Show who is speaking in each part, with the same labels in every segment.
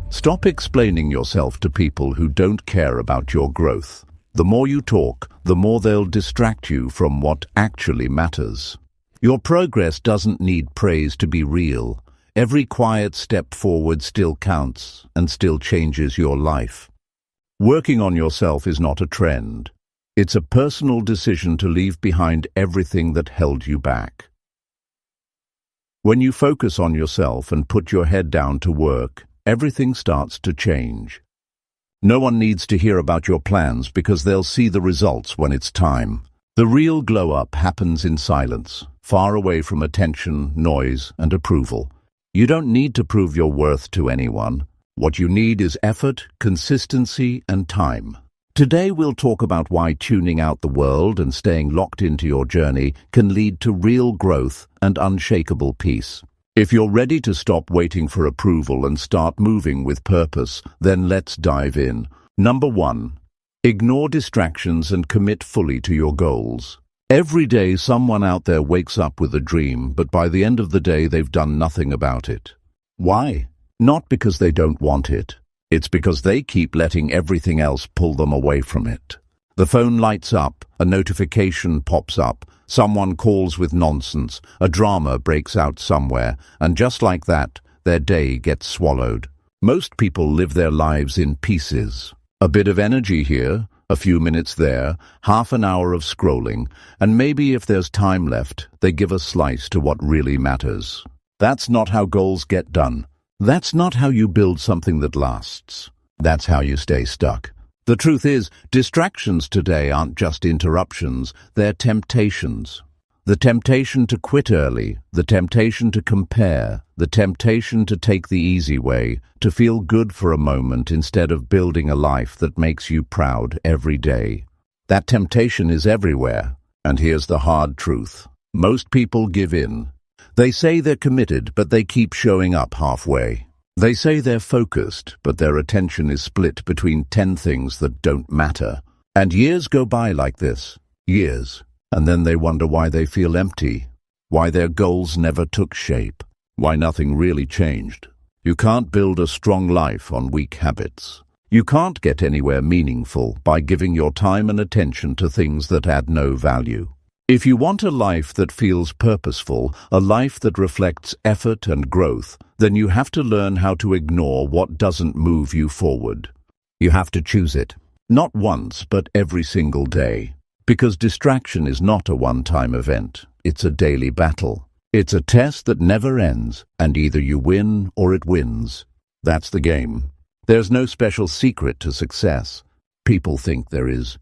Speaker 1: Stop explaining yourself to people who don't care about your growth. The more you talk, the more they'll distract you from what actually matters. Your progress doesn't need praise to be real. Every quiet step forward still counts and still changes your life. Working on yourself is not a trend. It's a personal decision to leave behind everything that held you back. When you focus on yourself and put your head down to work, everything starts to change. No one needs to hear about your plans because they'll see the results when it's time. The real glow-up happens in silence, far away from attention, noise, and approval. You don't need to prove your worth to anyone. What you need is effort, consistency, and time. Today we'll talk about why tuning out the world and staying locked into your journey can lead to real growth and unshakable peace. If you're ready to stop waiting for approval and start moving with purpose, then let's dive in. Number 1. Ignore distractions and commit fully to your goals. Every day someone out there wakes up with a dream, but by the end of the day they've done nothing about it. Why? Not because they don't want it. It's because they keep letting everything else pull them away from it. The phone lights up, a notification pops up, someone calls with nonsense, a drama breaks out somewhere, and just like that, their day gets swallowed. Most people live their lives in pieces. A bit of energy here, a few minutes there, half an hour of scrolling, and maybe if there's time left, they give a slice to what really matters. That's not how goals get done. That's not how you build something that lasts. That's how you stay stuck. The truth is, distractions today aren't just interruptions, they're temptations. The temptation to quit early, the temptation to compare, the temptation to take the easy way, to feel good for a moment instead of building a life that makes you proud every day. That temptation is everywhere, and here's the hard truth. Most people give in. They say they're committed, but they keep showing up halfway. They say they're focused, but their attention is split between 10 things that don't matter. And years go by like this. Years. And then they wonder why they feel empty. Why their goals never took shape. Why nothing really changed. You can't build a strong life on weak habits. You can't get anywhere meaningful by giving your time and attention to things that add no value. If you want a life that feels purposeful, a life that reflects effort and growth, then you have to learn how to ignore what doesn't move you forward. You have to choose it. Not once, but every single day. Because distraction is not a one-time event. It's a daily battle. It's a test that never ends, and either you win or it wins. That's the game. There's no special secret to success. People think there is.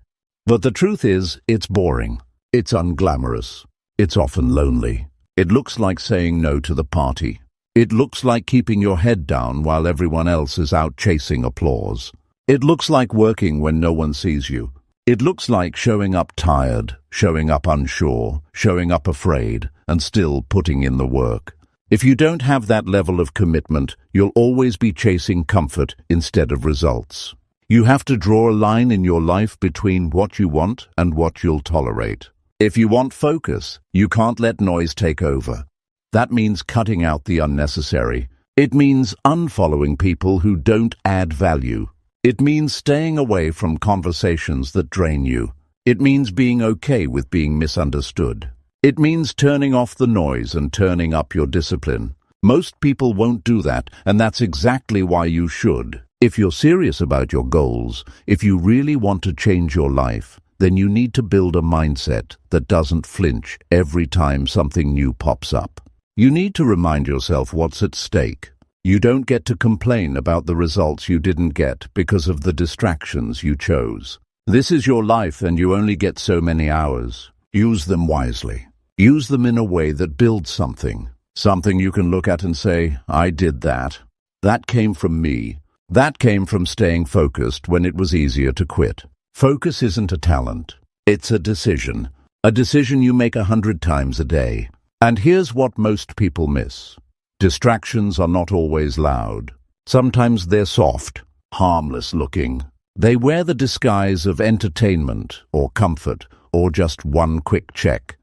Speaker 1: But the truth is, it's boring. It's unglamorous. It's often lonely. It looks like saying no to the party. It looks like keeping your head down while everyone else is out chasing applause. It looks like working when no one sees you. It looks like showing up tired, showing up unsure, showing up afraid, and still putting in the work. If you don't have that level of commitment, you'll always be chasing comfort instead of results. You have to draw a line in your life between what you want and what you'll tolerate. If you want focus, you can't let noise take over. That means cutting out the unnecessary. It means unfollowing people who don't add value. It means staying away from conversations that drain you. It means being okay with being misunderstood. It means turning off the noise and turning up your discipline. Most people won't do that, and that's exactly why you should. If you're serious about your goals, if you really want to change your life, then you need to build a mindset that doesn't flinch every time something new pops up. You need to remind yourself what's at stake. You don't get to complain about the results you didn't get because of the distractions you chose. This is your life and you only get so many hours. Use them wisely. Use them in a way that builds something. Something you can look at and say, I did that. That came from me. That came from staying focused when it was easier to quit. Focus isn't a talent. It's a decision. A decision you make 100 times a day. And here's what most people miss. Distractions are not always loud. Sometimes they're soft, harmless looking. They wear the disguise of entertainment or comfort or just one quick check.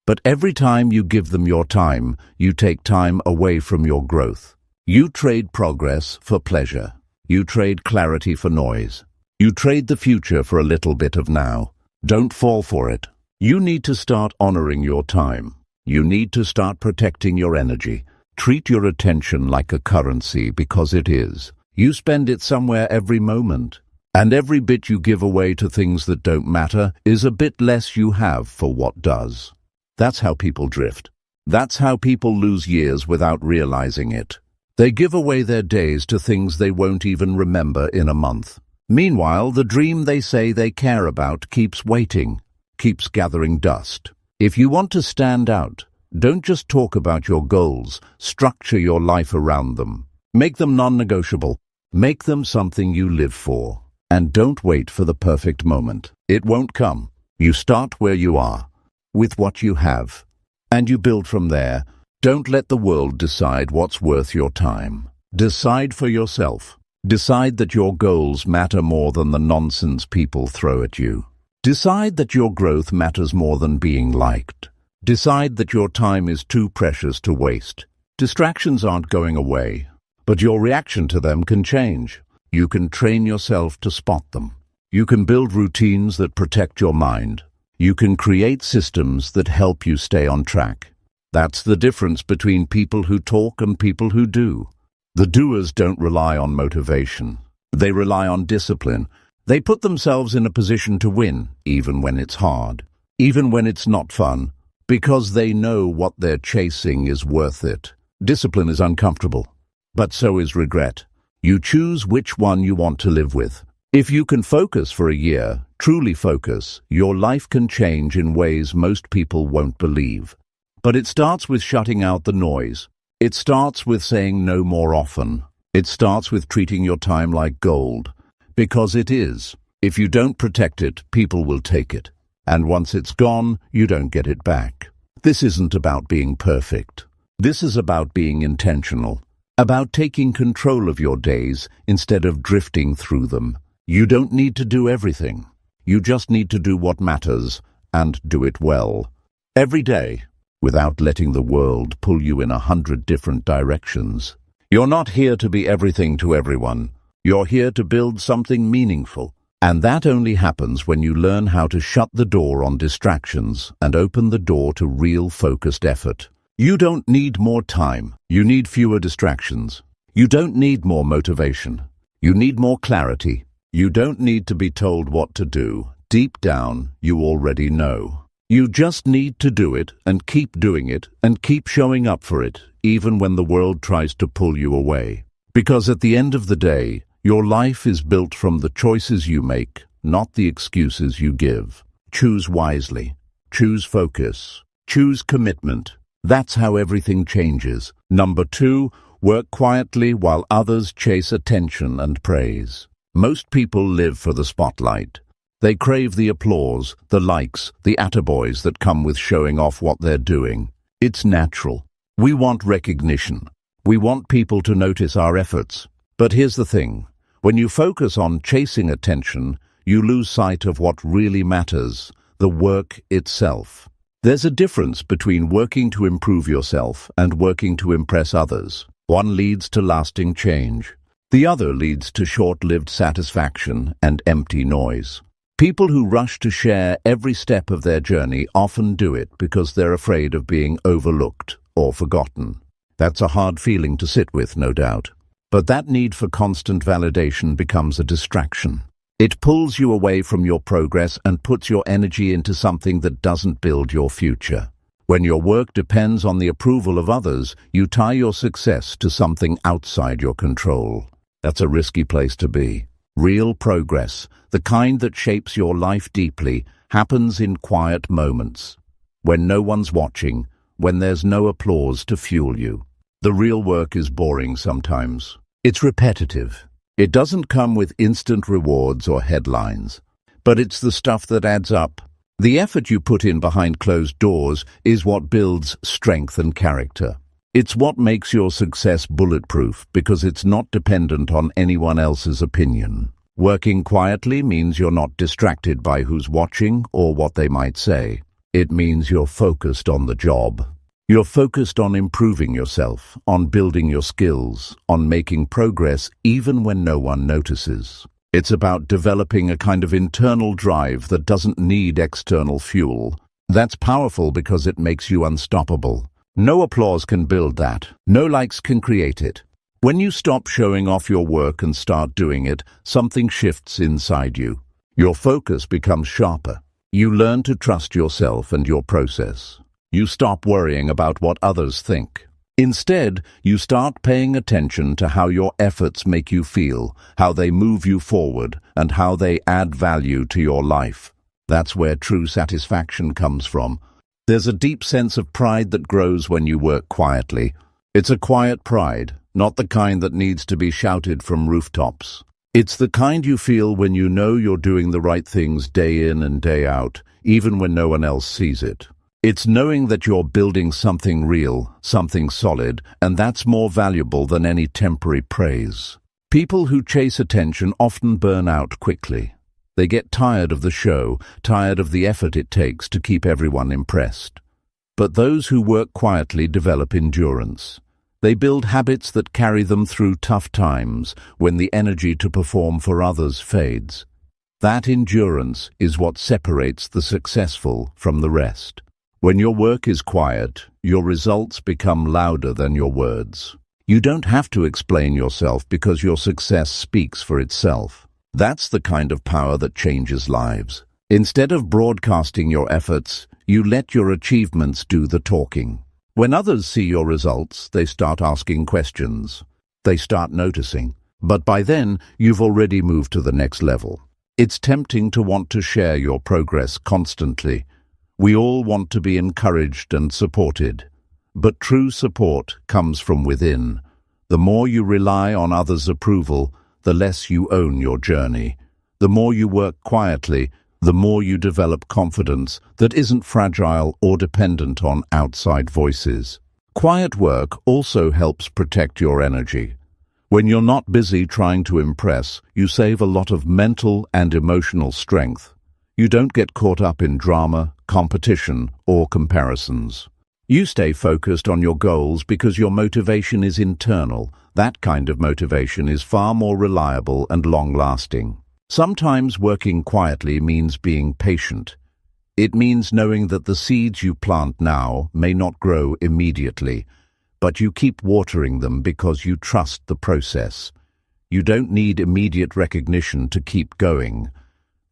Speaker 1: But every time you give them your time, you take time away from your growth. You trade progress for pleasure. You trade clarity for noise. You trade the future for a little bit of now. Don't fall for it. You need to start honoring your time. You need to start protecting your energy. Treat your attention like a currency, because it is. You spend it somewhere every moment. And every bit you give away to things that don't matter is a bit less you have for what does. That's how people drift. That's how people lose years without realizing it. They give away their days to things they won't even remember in a month. Meanwhile, the dream they say they care about keeps waiting, keeps gathering dust. If you want to stand out, don't just talk about your goals, structure your life around them. Make them non-negotiable. Make them something you live for. And don't wait for the perfect moment. It won't come. You start where you are, with what you have, and you build from there. Don't let the world decide what's worth your time. Decide for yourself. Decide that your goals matter more than the nonsense people throw at you. Decide that your growth matters more than being liked. Decide that your time is too precious to waste. Distractions aren't going away, but your reaction to them can change. You can train yourself to spot them. You can build routines that protect your mind. You can create systems that help you stay on track. That's the difference between people who talk and people who do. The doers don't rely on motivation. They rely on discipline. They put themselves in a position to win, even when it's hard, even when it's not fun, because they know what they're chasing is worth it. Discipline is uncomfortable, but so is regret. You choose which one you want to live with. If you can focus for a year, truly focus, your life can change in ways most people won't believe. But it starts with shutting out the noise. It starts with saying no more often. It starts with treating your time like gold. Because it is. If you don't protect it, people will take it. And once it's gone, you don't get it back. This isn't about being perfect. This is about being intentional. About taking control of your days instead of drifting through them. You don't need to do everything. You just need to do what matters, and do it well. Every day, without letting the world pull you in 100 different directions. You're not here to be everything to everyone. You're here to build something meaningful. And that only happens when you learn how to shut the door on distractions and open the door to real focused effort. You don't need more time. You need fewer distractions. You don't need more motivation. You need more clarity. You don't need to be told what to do. Deep down, you already know. You just need to do it and keep doing it and keep showing up for it, even when the world tries to pull you away. Because at the end of the day, your life is built from the choices you make, not the excuses you give. Choose wisely. Choose focus. Choose commitment. That's how everything changes. Number 2, work quietly while others chase attention and praise. Most people live for the spotlight. They crave the applause, the likes, the attaboys that come with showing off what they're doing. It's natural. We want recognition. We want people to notice our efforts. But here's the thing. When you focus on chasing attention, you lose sight of what really matters, the work itself. There's a difference between working to improve yourself and working to impress others. One leads to lasting change. The other leads to short-lived satisfaction and empty noise. People who rush to share every step of their journey often do it because they're afraid of being overlooked or forgotten. That's a hard feeling to sit with, no doubt. But that need for constant validation becomes a distraction. It pulls you away from your progress and puts your energy into something that doesn't build your future. When your work depends on the approval of others, you tie your success to something outside your control. That's a risky place to be. Real progress, the kind that shapes your life deeply, happens in quiet moments. When no one's watching, when there's no applause to fuel you. The real work is boring sometimes. It's repetitive. It doesn't come with instant rewards or headlines. But it's the stuff that adds up. The effort you put in behind closed doors is what builds strength and character. It's what makes your success bulletproof because it's not dependent on anyone else's opinion. Working quietly means you're not distracted by who's watching or what they might say. It means you're focused on the job. You're focused on improving yourself, on building your skills, on making progress even when no one notices. It's about developing a kind of internal drive that doesn't need external fuel. That's powerful because it makes you unstoppable. No applause can build that. No likes can create it. When you stop showing off your work and start doing it, something shifts inside you. Your focus becomes sharper. You learn to trust yourself and your process. You stop worrying about what others think. Instead, you start paying attention to how your efforts make you feel, how they move you forward, and how they add value to your life. That's where true satisfaction comes from. There's a deep sense of pride that grows when you work quietly. It's a quiet pride, not the kind that needs to be shouted from rooftops. It's the kind you feel when you know you're doing the right things day in and day out, even when no one else sees it. It's knowing that you're building something real, something solid, and that's more valuable than any temporary praise. People who chase attention often burn out quickly. They get tired of the show, tired of the effort it takes to keep everyone impressed. But those who work quietly develop endurance. They build habits that carry them through tough times when the energy to perform for others fades. That endurance is what separates the successful from the rest. When your work is quiet, your results become louder than your words. You don't have to explain yourself because your success speaks for itself. That's the kind of power that changes lives. Instead of broadcasting your efforts, you let your achievements do the talking. When others see your results, they start asking questions. They start noticing. But by then, you've already moved to the next level. It's tempting to want to share your progress constantly. We all want to be encouraged and supported. But true support comes from within. The more you rely on others' approval, the less you own your journey. The more you work quietly, the more you develop confidence that isn't fragile or dependent on outside voices. Quiet work also helps protect your energy. When you're not busy trying to impress, you save a lot of mental and emotional strength. You don't get caught up in drama, competition, or comparisons. You stay focused on your goals because your motivation is internal. That kind of motivation is far more reliable and long-lasting. Sometimes working quietly means being patient. It means knowing that the seeds you plant now may not grow immediately, but you keep watering them because you trust the process. You don't need immediate recognition to keep going.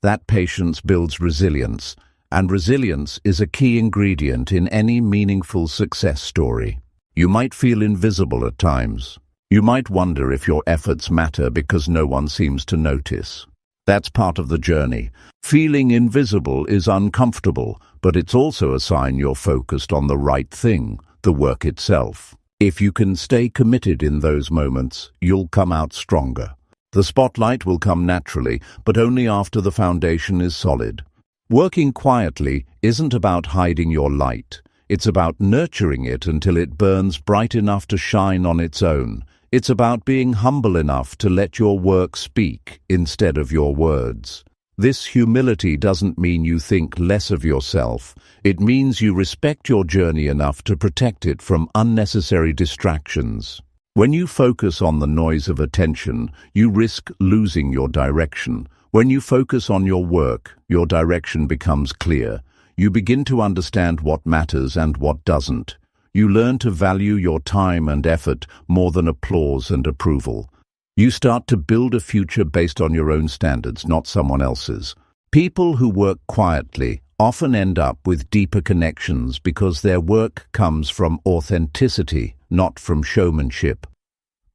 Speaker 1: That patience builds resilience, and resilience is a key ingredient in any meaningful success story. You might feel invisible at times. You might wonder if your efforts matter because no one seems to notice. That's part of the journey. Feeling invisible is uncomfortable, but it's also a sign you're focused on the right thing, the work itself. If you can stay committed in those moments, you'll come out stronger. The spotlight will come naturally, but only after the foundation is solid. Working quietly isn't about hiding your light. It's about nurturing it until it burns bright enough to shine on its own. It's about being humble enough to let your work speak instead of your words. This humility doesn't mean you think less of yourself. It means you respect your journey enough to protect it from unnecessary distractions. When you focus on the noise of attention, you risk losing your direction. When you focus on your work, your direction becomes clear. You begin to understand what matters and what doesn't. You learn to value your time and effort more than applause and approval. You start to build a future based on your own standards, not someone else's. People who work quietly often end up with deeper connections because their work comes from authenticity, not from showmanship.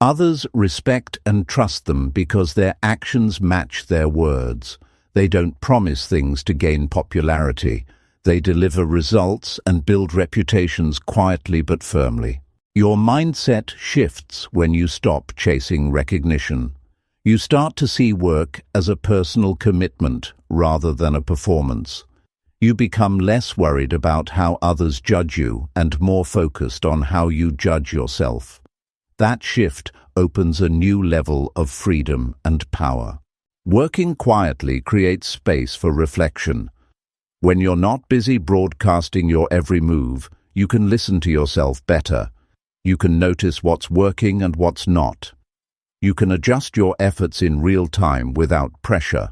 Speaker 1: Others respect and trust them because their actions match their words. They don't promise things to gain popularity. They deliver results and build reputations quietly but firmly. Your mindset shifts when you stop chasing recognition. You start to see work as a personal commitment rather than a performance. You become less worried about how others judge you and more focused on how you judge yourself. That shift opens a new level of freedom and power. Working quietly creates space for reflection. When you're not busy broadcasting your every move, you can listen to yourself better. You can notice what's working and what's not. You can adjust your efforts in real time without pressure.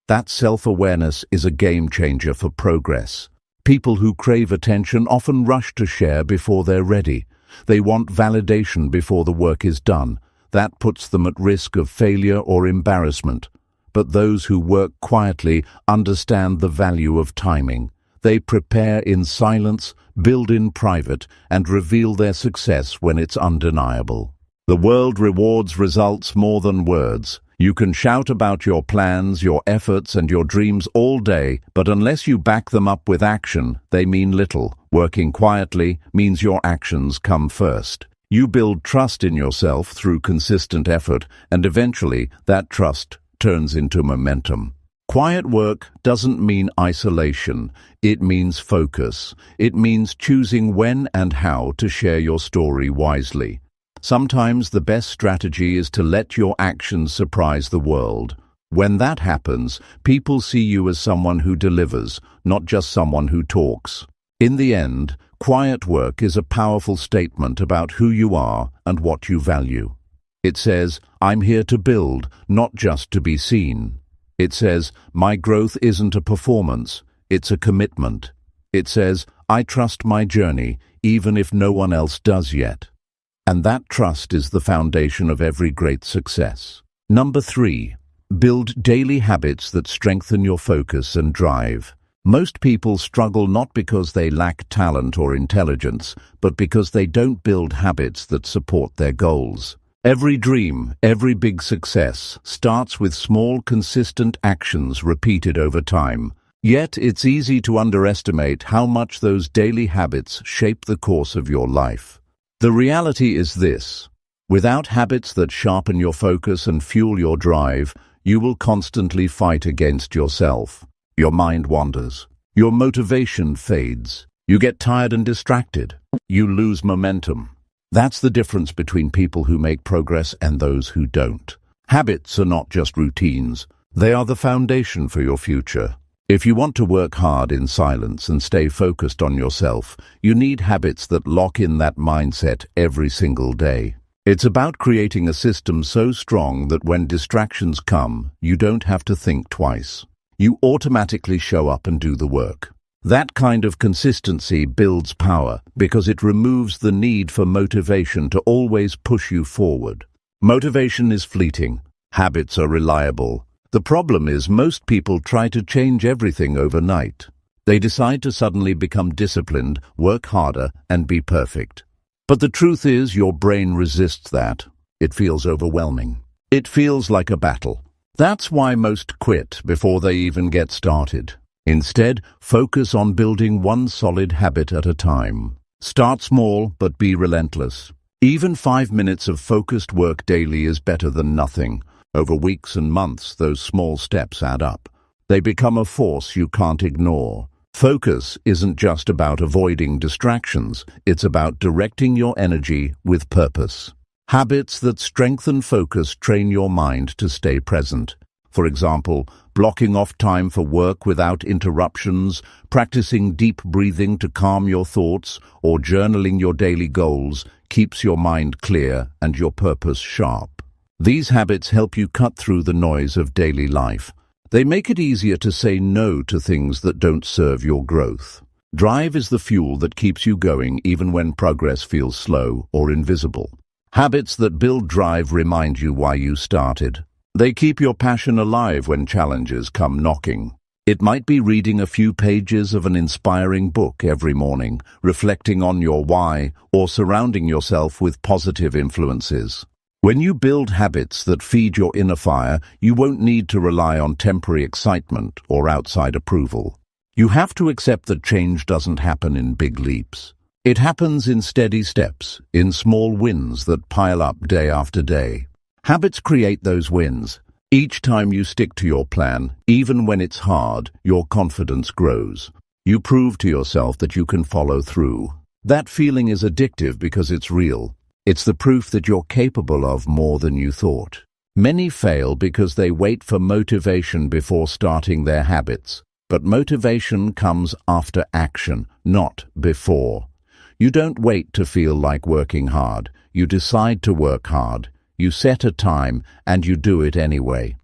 Speaker 1: That self-awareness is a game changer for progress. People who crave attention often rush to share before they're ready. They want validation before the work is done. That puts them at risk of failure or embarrassment. But those who work quietly understand the value of timing. They prepare in silence, build in private, and reveal their success when it's undeniable. The world rewards results more than words. You can shout about your plans, your efforts, and your dreams all day, but unless you back them up with action, they mean little. Working quietly means your actions come first. You build trust in yourself through consistent effort, and eventually that trust turns into momentum. Quiet work doesn't mean isolation. It means focus. It means choosing when and how to share your story wisely. Sometimes the best strategy is to let your actions surprise the world. When that happens, people see you as someone who delivers, not just someone who talks. In the end, quiet work is a powerful statement about who you are and what you value. It says, "I'm here to build, not just to be seen." It says, "My growth isn't a performance, it's a commitment." It says, "I trust my journey, even if no one else does yet." And that trust is the foundation of every great success. Number 3, build daily habits that strengthen your focus and drive. Most people struggle not because they lack talent or intelligence, but because they don't build habits that support their goals. Every dream, every big success starts with small, consistent actions repeated over time. Yet it's easy to underestimate how much those daily habits shape the course of your life. The reality is this: without habits that sharpen your focus and fuel your drive, you will constantly fight against yourself. Your mind wanders. Your motivation fades. You get tired and distracted. You lose momentum. That's the difference between people who make progress and those who don't. Habits are not just routines. They are the foundation for your future. If you want to work hard in silence and stay focused on yourself, you need habits that lock in that mindset every single day. It's about creating a system so strong that when distractions come, you don't have to think twice. You automatically show up and do the work. That kind of consistency builds power because it removes the need for motivation to always push you forward. Motivation is fleeting. Habits are reliable. The problem is most people try to change everything overnight. They decide to suddenly become disciplined, work harder, and be perfect. But the truth is, your brain resists that. It feels overwhelming. It feels like a battle. That's why most quit before they even get started. Instead, focus on building one solid habit at a time. Start small, but be relentless. Even 5 minutes of focused work daily is better than nothing. Over weeks and months, those small steps add up. They become a force you can't ignore. Focus isn't just about avoiding distractions. It's about directing your energy with purpose. Habits that strengthen focus train your mind to stay present. For example, blocking off time for work without interruptions, practicing deep breathing to calm your thoughts, or journaling your daily goals keeps your mind clear and your purpose sharp. These habits help you cut through the noise of daily life. They make it easier to say no to things that don't serve your growth. Drive is the fuel that keeps you going even when progress feels slow or invisible. Habits that build drive remind you why you started. They keep your passion alive when challenges come knocking. It might be reading a few pages of an inspiring book every morning, reflecting on your why, or surrounding yourself with positive influences. When you build habits that feed your inner fire, you won't need to rely on temporary excitement or outside approval. You have to accept that change doesn't happen in big leaps. It happens in steady steps, in small wins that pile up day after day. Habits create those wins. Each time you stick to your plan, even when it's hard, your confidence grows. You prove to yourself that you can follow through. That feeling is addictive because it's real. It's the proof that you're capable of more than you thought. Many fail because they wait for motivation before starting their habits. But motivation comes after action, not before. You don't wait to feel like working hard. You decide to work hard. You set a time and you do it anyway.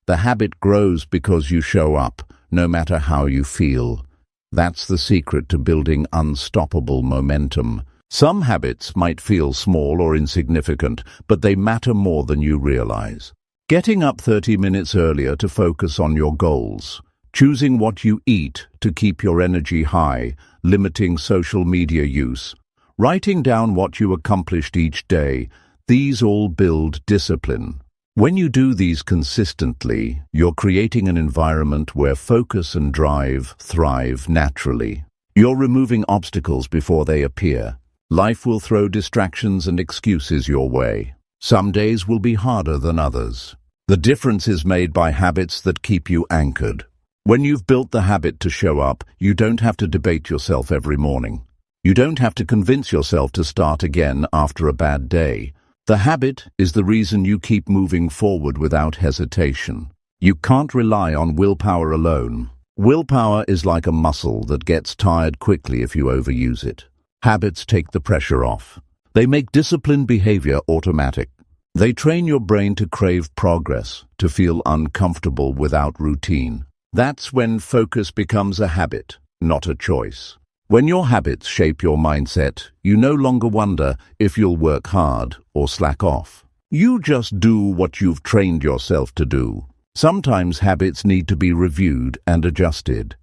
Speaker 1: The habit grows because you show up, no matter how you feel. That's the secret to building unstoppable momentum. Some habits might feel small or insignificant, but they matter more than you realize. Getting up 30 minutes earlier to focus on your goals. Choosing what you eat to keep your energy high. Limiting social media use. Writing down what you accomplished each day. These all build discipline. When you do these consistently, you're creating an environment where focus and drive thrive naturally. You're removing obstacles before they appear. Life will throw distractions and excuses your way. Some days will be harder than others. The difference is made by habits that keep you anchored. When you've built the habit to show up, you don't have to debate yourself every morning. You don't have to convince yourself to start again after a bad day. The habit is the reason you keep moving forward without hesitation. You can't rely on willpower alone. Willpower is like a muscle that gets tired quickly if you overuse it. Habits take the pressure off. They make disciplined behavior automatic. They train your brain to crave progress, to feel uncomfortable without routine. That's when focus becomes a habit, not a choice. When your habits shape your mindset, you no longer wonder if you'll work hard or slack off. You just do what you've trained yourself to do. Sometimes habits need to be reviewed and adjusted.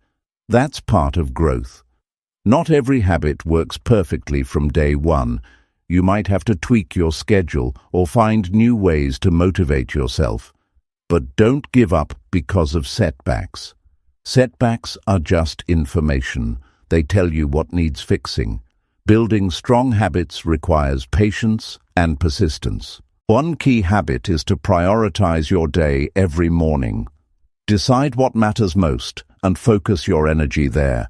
Speaker 1: That's part of growth. Not every habit works perfectly from day one. You might have to tweak your schedule or find new ways to motivate yourself. But don't give up because of setbacks. Setbacks are just information. They tell you what needs fixing. Building strong habits requires patience and persistence. One key habit is to prioritize your day every morning. Decide what matters most and focus your energy there.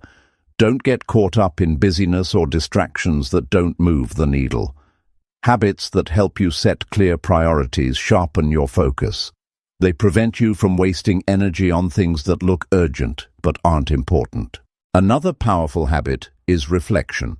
Speaker 1: Don't get caught up in busyness or distractions that don't move the needle. Habits that help you set clear priorities sharpen your focus. They prevent you from wasting energy on things that look urgent but aren't important. Another powerful habit is reflection.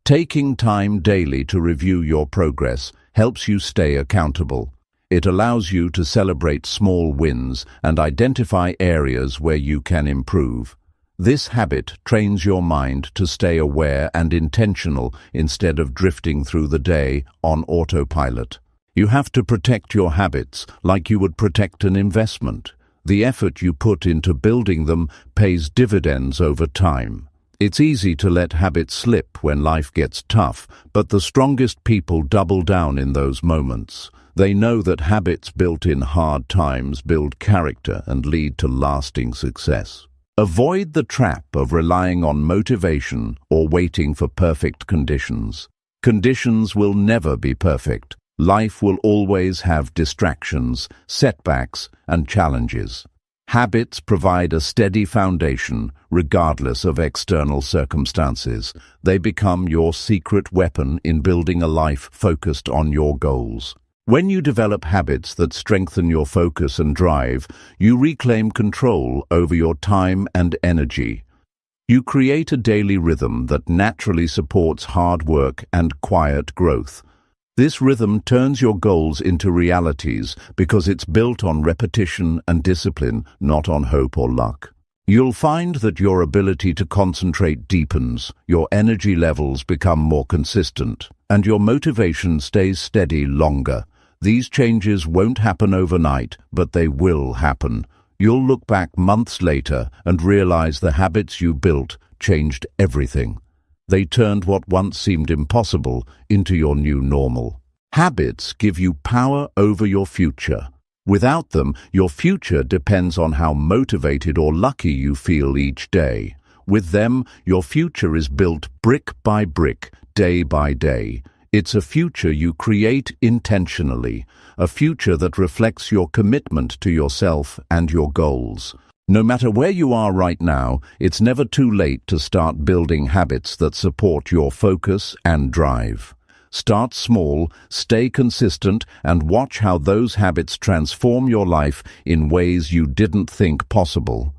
Speaker 1: Taking time daily to review your progress helps you stay accountable. It allows you to celebrate small wins and identify areas where you can improve. This habit trains your mind to stay aware and intentional instead of drifting through the day on autopilot. You have to protect your habits like you would protect an investment. The effort you put into building them pays dividends over time. It's easy to let habits slip when life gets tough, but the strongest people double down in those moments. They know that habits built in hard times build character and lead to lasting success. Avoid the trap of relying on motivation or waiting for perfect conditions. Conditions will never be perfect. Life will always have distractions, setbacks, and challenges. Habits provide a steady foundation, regardless of external circumstances. They become your secret weapon in building a life focused on your goals. When you develop habits that strengthen your focus and drive, you reclaim control over your time and energy. You create a daily rhythm that naturally supports hard work and quiet growth. This rhythm turns your goals into realities because it's built on repetition and discipline, not on hope or luck. You'll find that your ability to concentrate deepens, your energy levels become more consistent, and your motivation stays steady longer. These changes won't happen overnight, but they will happen. You'll look back months later and realize the habits you built changed everything. They turned what once seemed impossible into your new normal. Habits give you power over your future. Without them, your future depends on how motivated or lucky you feel each day. With them, your future is built brick by brick, day by day. It's a future you create intentionally, a future that reflects your commitment to yourself and your goals. No matter where you are right now, it's never too late to start building habits that support your focus and drive. Start small, stay consistent, and watch how those habits transform your life in ways you didn't think possible.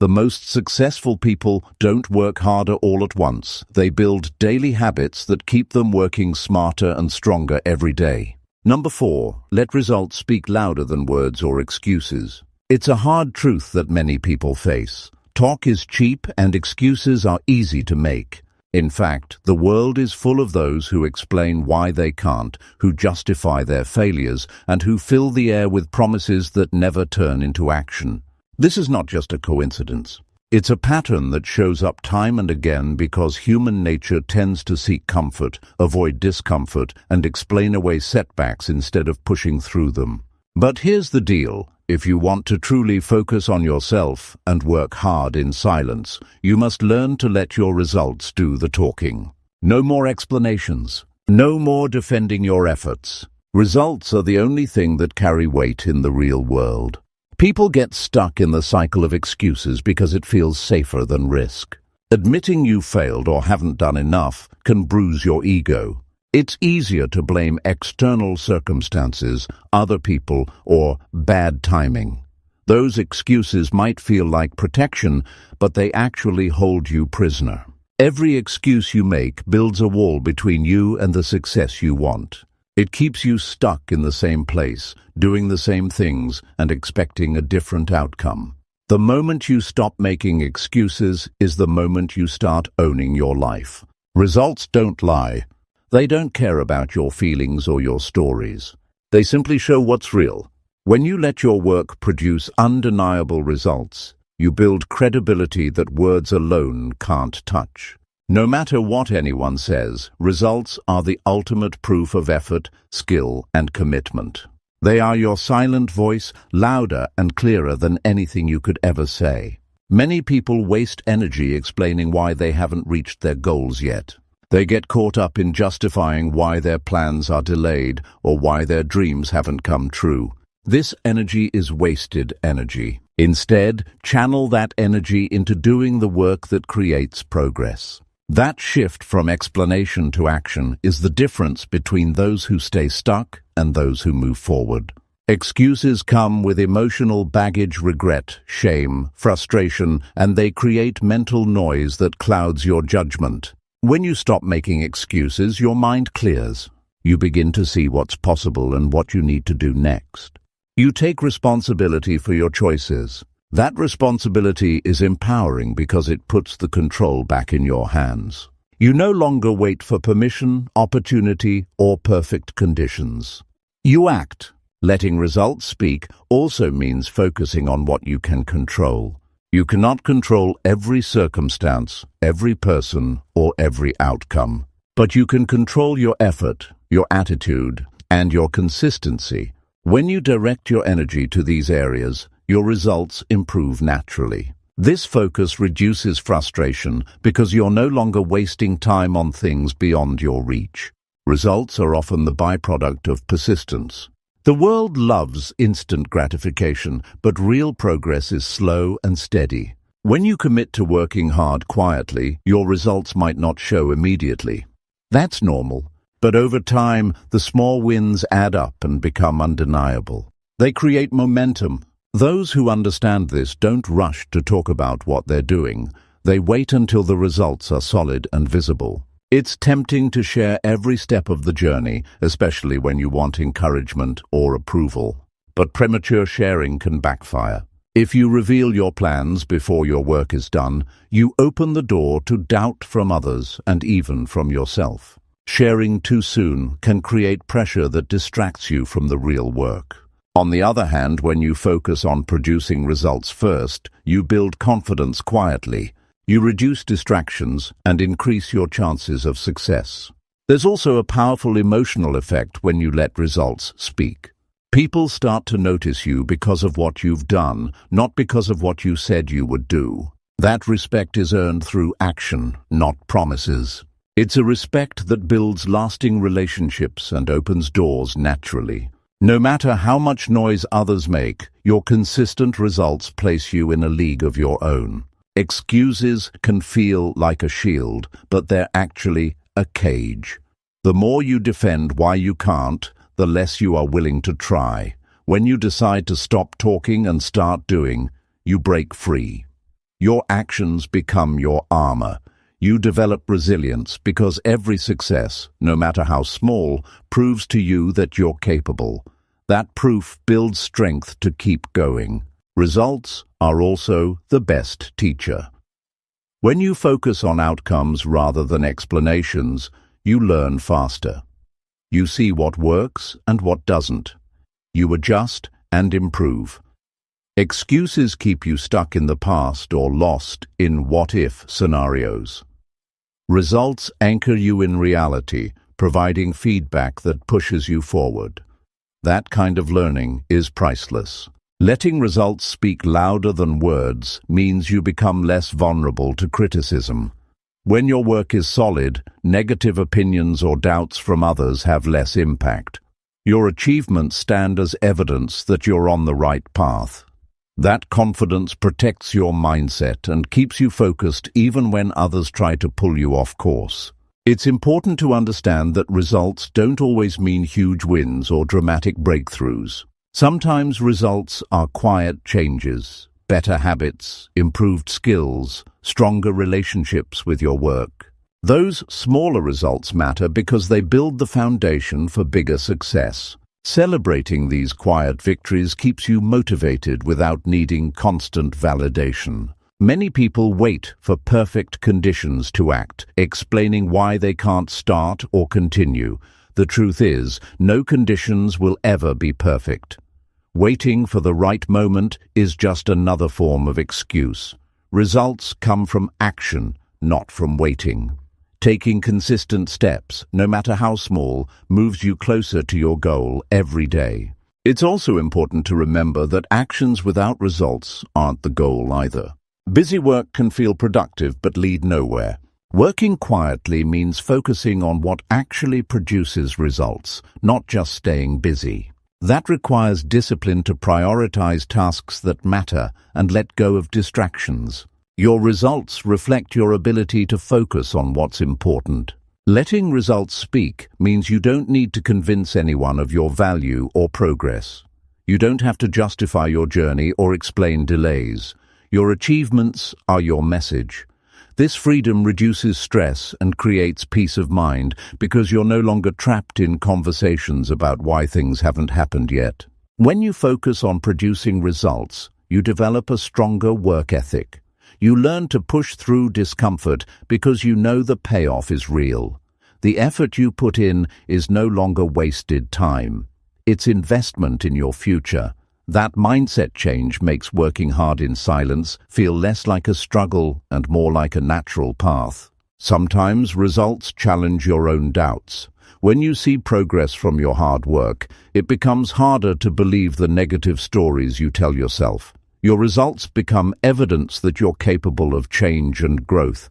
Speaker 1: The most successful people don't work harder all at once. They build daily habits that keep them working smarter and stronger every day. Number 4, let results speak louder than words or excuses. It's a hard truth that many people face. Talk is cheap and excuses are easy to make. In fact, the world is full of those who explain why they can't, who justify their failures, and who fill the air with promises that never turn into action. This is not just a coincidence. It's a pattern that shows up time and again because human nature tends to seek comfort, avoid discomfort, and explain away setbacks instead of pushing through them. But here's the deal. If you want to truly focus on yourself and work hard in silence, you must learn to let your results do the talking. No more explanations. No more defending your efforts. Results are the only thing that carry weight in the real world. People get stuck in the cycle of excuses because it feels safer than risk. Admitting you failed or haven't done enough can bruise your ego. It's easier to blame external circumstances, other people, or bad timing. Those excuses might feel like protection, but they actually hold you prisoner. Every excuse you make builds a wall between you and the success you want. It keeps you stuck in the same place, doing the same things, and expecting a different outcome. The moment you stop making excuses is the moment you start owning your life. Results don't lie. They don't care about your feelings or your stories. They simply show what's real. When you let your work produce undeniable results, you build credibility that words alone can't touch. No matter what anyone says, results are the ultimate proof of effort, skill, and commitment. They are your silent voice, louder and clearer than anything you could ever say. Many people waste energy explaining why they haven't reached their goals yet. They get caught up in justifying why their plans are delayed or why their dreams haven't come true. This energy is wasted energy. Instead, channel that energy into doing the work that creates progress. That shift from explanation to action is the difference between those who stay stuck and those who move forward. Excuses come with emotional baggage, regret, shame, frustration, and they create mental noise that clouds your judgment. When you stop making excuses, your mind clears. You begin to see what's possible and what you need to do next. You take responsibility for your choices. That responsibility is empowering because it puts the control back in your hands. You no longer wait for permission, opportunity, or perfect conditions. You act. Letting results speak also means focusing on what you can control. You cannot control every circumstance, every person, or every outcome. But you can control your effort, your attitude, and your consistency. When you direct your energy to these areas, your results improve naturally. This focus reduces frustration because you're no longer wasting time on things beyond your reach. Results are often the byproduct of persistence. The world loves instant gratification, but real progress is slow and steady. When you commit to working hard quietly, your results might not show immediately. That's normal, but over time, the small wins add up and become undeniable. They create momentum. Those who understand this don't rush to talk about what they're doing. They wait until the results are solid and visible. It's tempting to share every step of the journey, especially when you want encouragement or approval. But premature sharing can backfire. If you reveal your plans before your work is done, you open the door to doubt from others and even from yourself. Sharing too soon can create pressure that distracts you from the real work. On the other hand, when you focus on producing results first, you build confidence quietly. You reduce distractions and increase your chances of success. There's also a powerful emotional effect when you let results speak. People start to notice you because of what you've done, not because of what you said you would do. That respect is earned through action, not promises. It's a respect that builds lasting relationships and opens doors naturally. No matter how much noise others make, your consistent results place you in a league of your own. Excuses can feel like a shield, but they're actually a cage. The more you defend why you can't, the less you are willing to try. When you decide to stop talking and start doing, you break free. Your actions become your armor. You develop resilience because every success, no matter how small, proves to you that you're capable. That proof builds strength to keep going. Results are also the best teacher. When you focus on outcomes rather than explanations, you learn faster. You see what works and what doesn't. You adjust and improve. Excuses keep you stuck in the past or lost in what-if scenarios. Results anchor you in reality, providing feedback that pushes you forward. That kind of learning is priceless. Letting results speak louder than words means you become less vulnerable to criticism. When your work is solid, negative opinions or doubts from others have less impact. Your achievements stand as evidence that you're on the right path. That confidence protects your mindset and keeps you focused even when others try to pull you off course. It's important to understand that results don't always mean huge wins or dramatic breakthroughs. Sometimes results are quiet changes, better habits, improved skills, stronger relationships with your work. Those smaller results matter because they build the foundation for bigger success. Celebrating these quiet victories keeps you motivated without needing constant validation. Many people wait for perfect conditions to act, explaining why they can't start or continue. The truth is, no conditions will ever be perfect. Waiting for the right moment is just another form of excuse. Results come from action, not from waiting. Taking consistent steps, no matter how small, moves you closer to your goal every day. It's also important to remember that actions without results aren't the goal either. Busy work can feel productive but lead nowhere. Working quietly means focusing on what actually produces results, not just staying busy. That requires discipline to prioritize tasks that matter and let go of distractions. Your results reflect your ability to focus on what's important. Letting results speak means you don't need to convince anyone of your value or progress. You don't have to justify your journey or explain delays. Your achievements are your message. This freedom reduces stress and creates peace of mind because you're no longer trapped in conversations about why things haven't happened yet. When you focus on producing results, you develop a stronger work ethic. You learn to push through discomfort because you know the payoff is real. The effort you put in is no longer wasted time. It's investment in your future. That mindset change makes working hard in silence feel less like a struggle and more like a natural path. Sometimes results challenge your own doubts. When you see progress from your hard work, it becomes harder to believe the negative stories you tell yourself. Your results become evidence that you're capable of change and growth.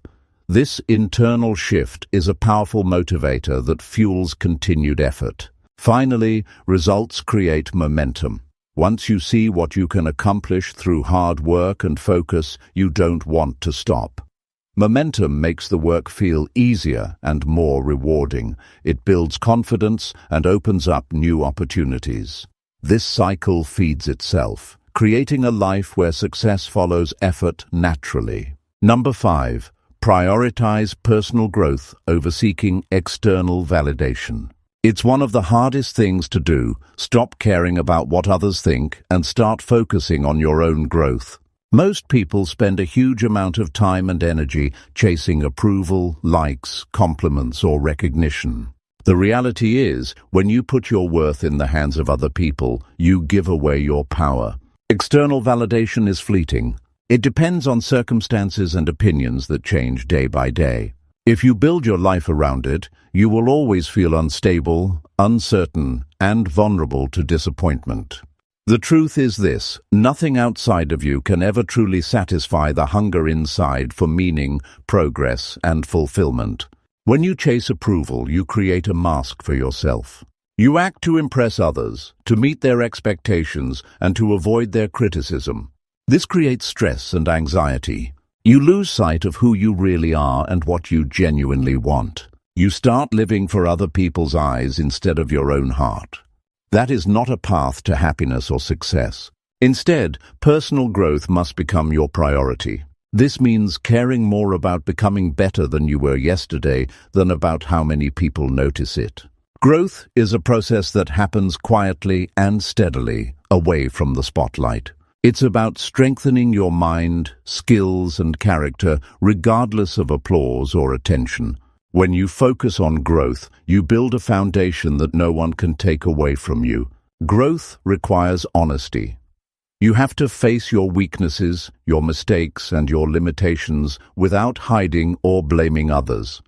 Speaker 1: This internal shift is a powerful motivator that fuels continued effort. Finally, results create momentum. Once you see what you can accomplish through hard work and focus, you don't want to stop. Momentum makes the work feel easier and more rewarding. It builds confidence and opens up new opportunities. This cycle feeds itself, creating a life where success follows effort naturally. Number 5. Prioritize personal growth over seeking external validation. It's one of the hardest things to do. Stop caring about what others think and start focusing on your own growth. Most people spend a huge amount of time and energy chasing approval, likes, compliments, or recognition. The reality is, when you put your worth in the hands of other people, you give away your power. External validation is fleeting. It depends on circumstances and opinions that change day by day. If you build your life around it, you will always feel unstable, uncertain, and vulnerable to disappointment. The truth is this: nothing outside of you can ever truly satisfy the hunger inside for meaning, progress, and fulfillment. When you chase approval, you create a mask for yourself. You act to impress others, to meet their expectations, and to avoid their criticism. This creates stress and anxiety. You lose sight of who you really are and what you genuinely want. You start living for other people's eyes instead of your own heart. That is not a path to happiness or success. Instead, personal growth must become your priority. This means caring more about becoming better than you were yesterday than about how many people notice it. Growth is a process that happens quietly and steadily, away from the spotlight. It's about strengthening your mind, skills, and character, regardless of applause or attention. When you focus on growth, you build a foundation that no one can take away from you. Growth requires honesty. You have to face your weaknesses, your mistakes, and your limitations without hiding or blaming others.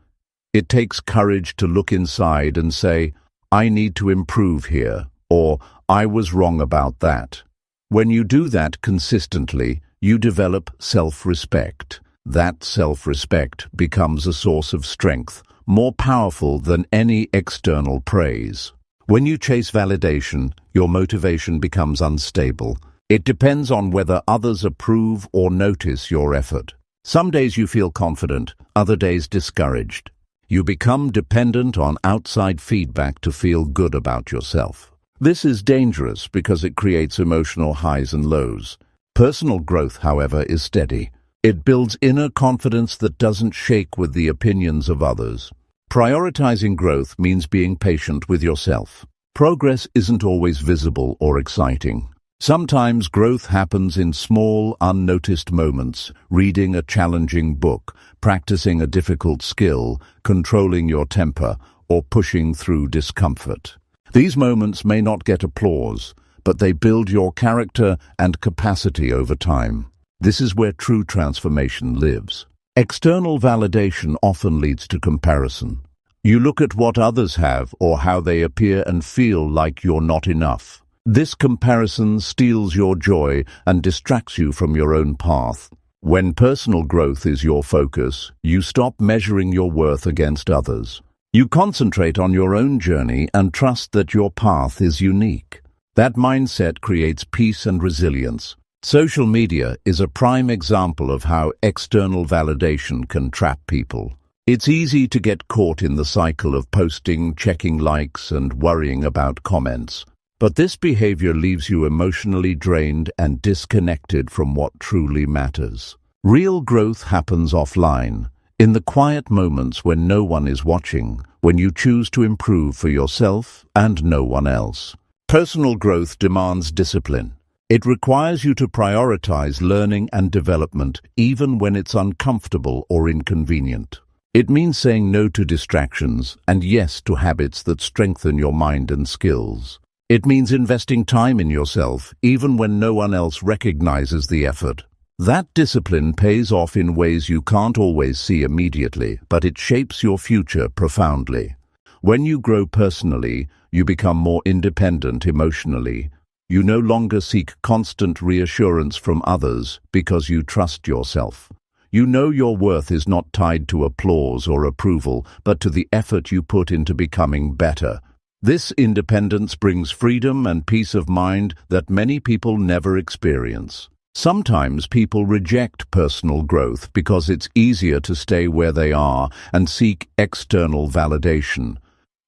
Speaker 1: It takes courage to look inside and say, "I need to improve here," or "I was wrong about that." When you do that consistently, you develop self-respect. That self-respect becomes a source of strength, more powerful than any external praise. When you chase validation, your motivation becomes unstable. It depends on whether others approve or notice your effort. Some days you feel confident, other days discouraged. You become dependent on outside feedback to feel good about yourself. This is dangerous because it creates emotional highs and lows. Personal growth, however, is steady. It builds inner confidence that doesn't shake with the opinions of others. Prioritizing growth means being patient with yourself. Progress isn't always visible or exciting. Sometimes growth happens in small, unnoticed moments: reading a challenging book, practicing a difficult skill, controlling your temper, or pushing through discomfort. These moments may not get applause, but they build your character and capacity over time. This is where true transformation lives. External validation often leads to comparison. You look at what others have or how they appear and feel like you're not enough. This comparison steals your joy and distracts you from your own path. When personal growth is your focus, you stop measuring your worth against others. You concentrate on your own journey and trust that your path is unique. That mindset creates peace and resilience. Social media is a prime example of how external validation can trap people. It's easy to get caught in the cycle of posting, checking likes, and worrying about comments. But this behavior leaves you emotionally drained and disconnected from what truly matters. Real growth happens offline, in the quiet moments when no one is watching, when you choose to improve for yourself and no one else. Personal growth demands discipline. It requires you to prioritize learning and development even when it's uncomfortable or inconvenient. It means saying no to distractions and yes to habits that strengthen your mind and skills. It means investing time in yourself, even when no one else recognizes the effort. That discipline pays off in ways you can't always see immediately, but it shapes your future profoundly. When you grow personally, you become more independent emotionally. You no longer seek constant reassurance from others because you trust yourself. You know your worth is not tied to applause or approval, but to the effort you put into becoming better. This independence brings freedom and peace of mind that many people never experience. Sometimes people reject personal growth because it's easier to stay where they are and seek external validation.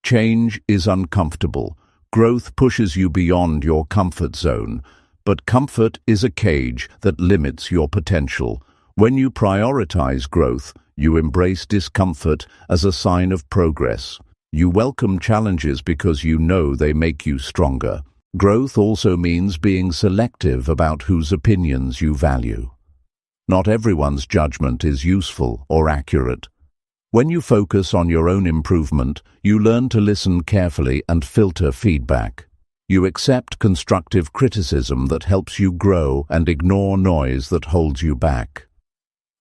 Speaker 1: Change is uncomfortable. Growth pushes you beyond your comfort zone, but comfort is a cage that limits your potential. When you prioritize growth, you embrace discomfort as a sign of progress. You welcome challenges because you know they make you stronger. Growth also means being selective about whose opinions you value. Not everyone's judgment is useful or accurate. When you focus on your own improvement, you learn to listen carefully and filter feedback. You accept constructive criticism that helps you grow and ignore noise that holds you back.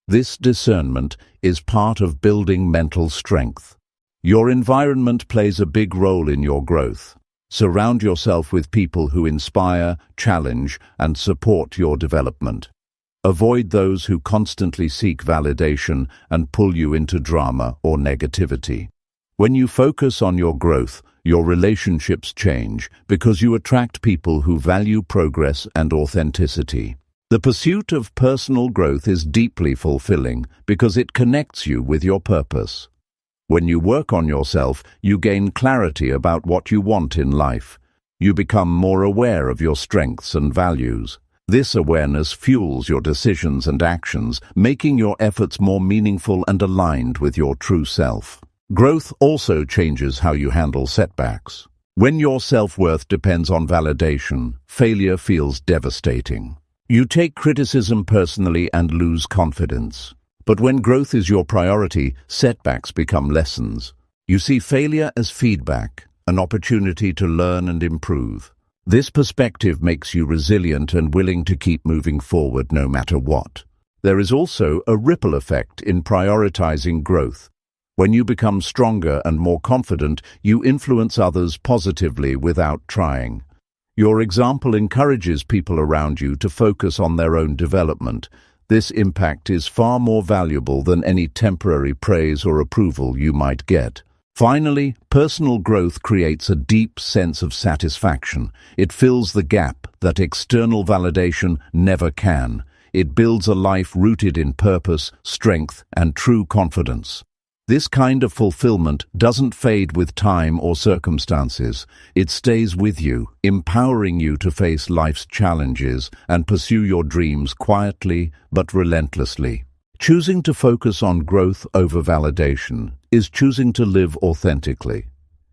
Speaker 1: This discernment is part of building mental strength. Your environment plays a big role in your growth. Surround yourself with people who inspire, challenge, and support your development. Avoid those who constantly seek validation and pull you into drama or negativity. When you focus on your growth, your relationships change because you attract people who value progress and authenticity. The pursuit of personal growth is deeply fulfilling because it connects you with your purpose. When you work on yourself, you gain clarity about what you want in life. You become more aware of your strengths and values. This awareness fuels your decisions and actions, making your efforts more meaningful and aligned with your true self. Growth also changes how you handle setbacks. When your self-worth depends on validation, failure feels devastating. You take criticism personally and lose confidence. But when growth is your priority, setbacks become lessons. You see failure as feedback, an opportunity to learn and improve. This perspective makes you resilient and willing to keep moving forward no matter what. There is also a ripple effect in prioritizing growth. When you become stronger and more confident, you influence others positively without trying. Your example encourages people around you to focus on their own development. This impact is far more valuable than any temporary praise or approval you might get. Finally, personal growth creates a deep sense of satisfaction. It fills the gap that external validation never can. It builds a life rooted in purpose, strength, and true confidence. This kind of fulfillment doesn't fade with time or circumstances. It stays with you, empowering you to face life's challenges and pursue your dreams quietly but relentlessly. Choosing to focus on growth over validation is choosing to live authentically.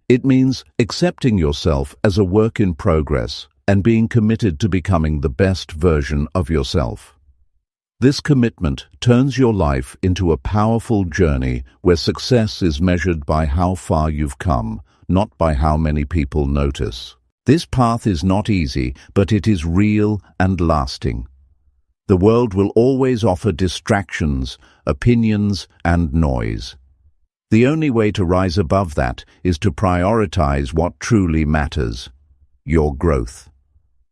Speaker 1: It means accepting yourself as a work in progress and being committed to becoming the best version of yourself. This commitment turns your life into a powerful journey where success is measured by how far you've come, not by how many people notice. This path is not easy, but it is real and lasting. The world will always offer distractions, opinions, and noise. The only way to rise above that is to prioritize what truly matters: your growth.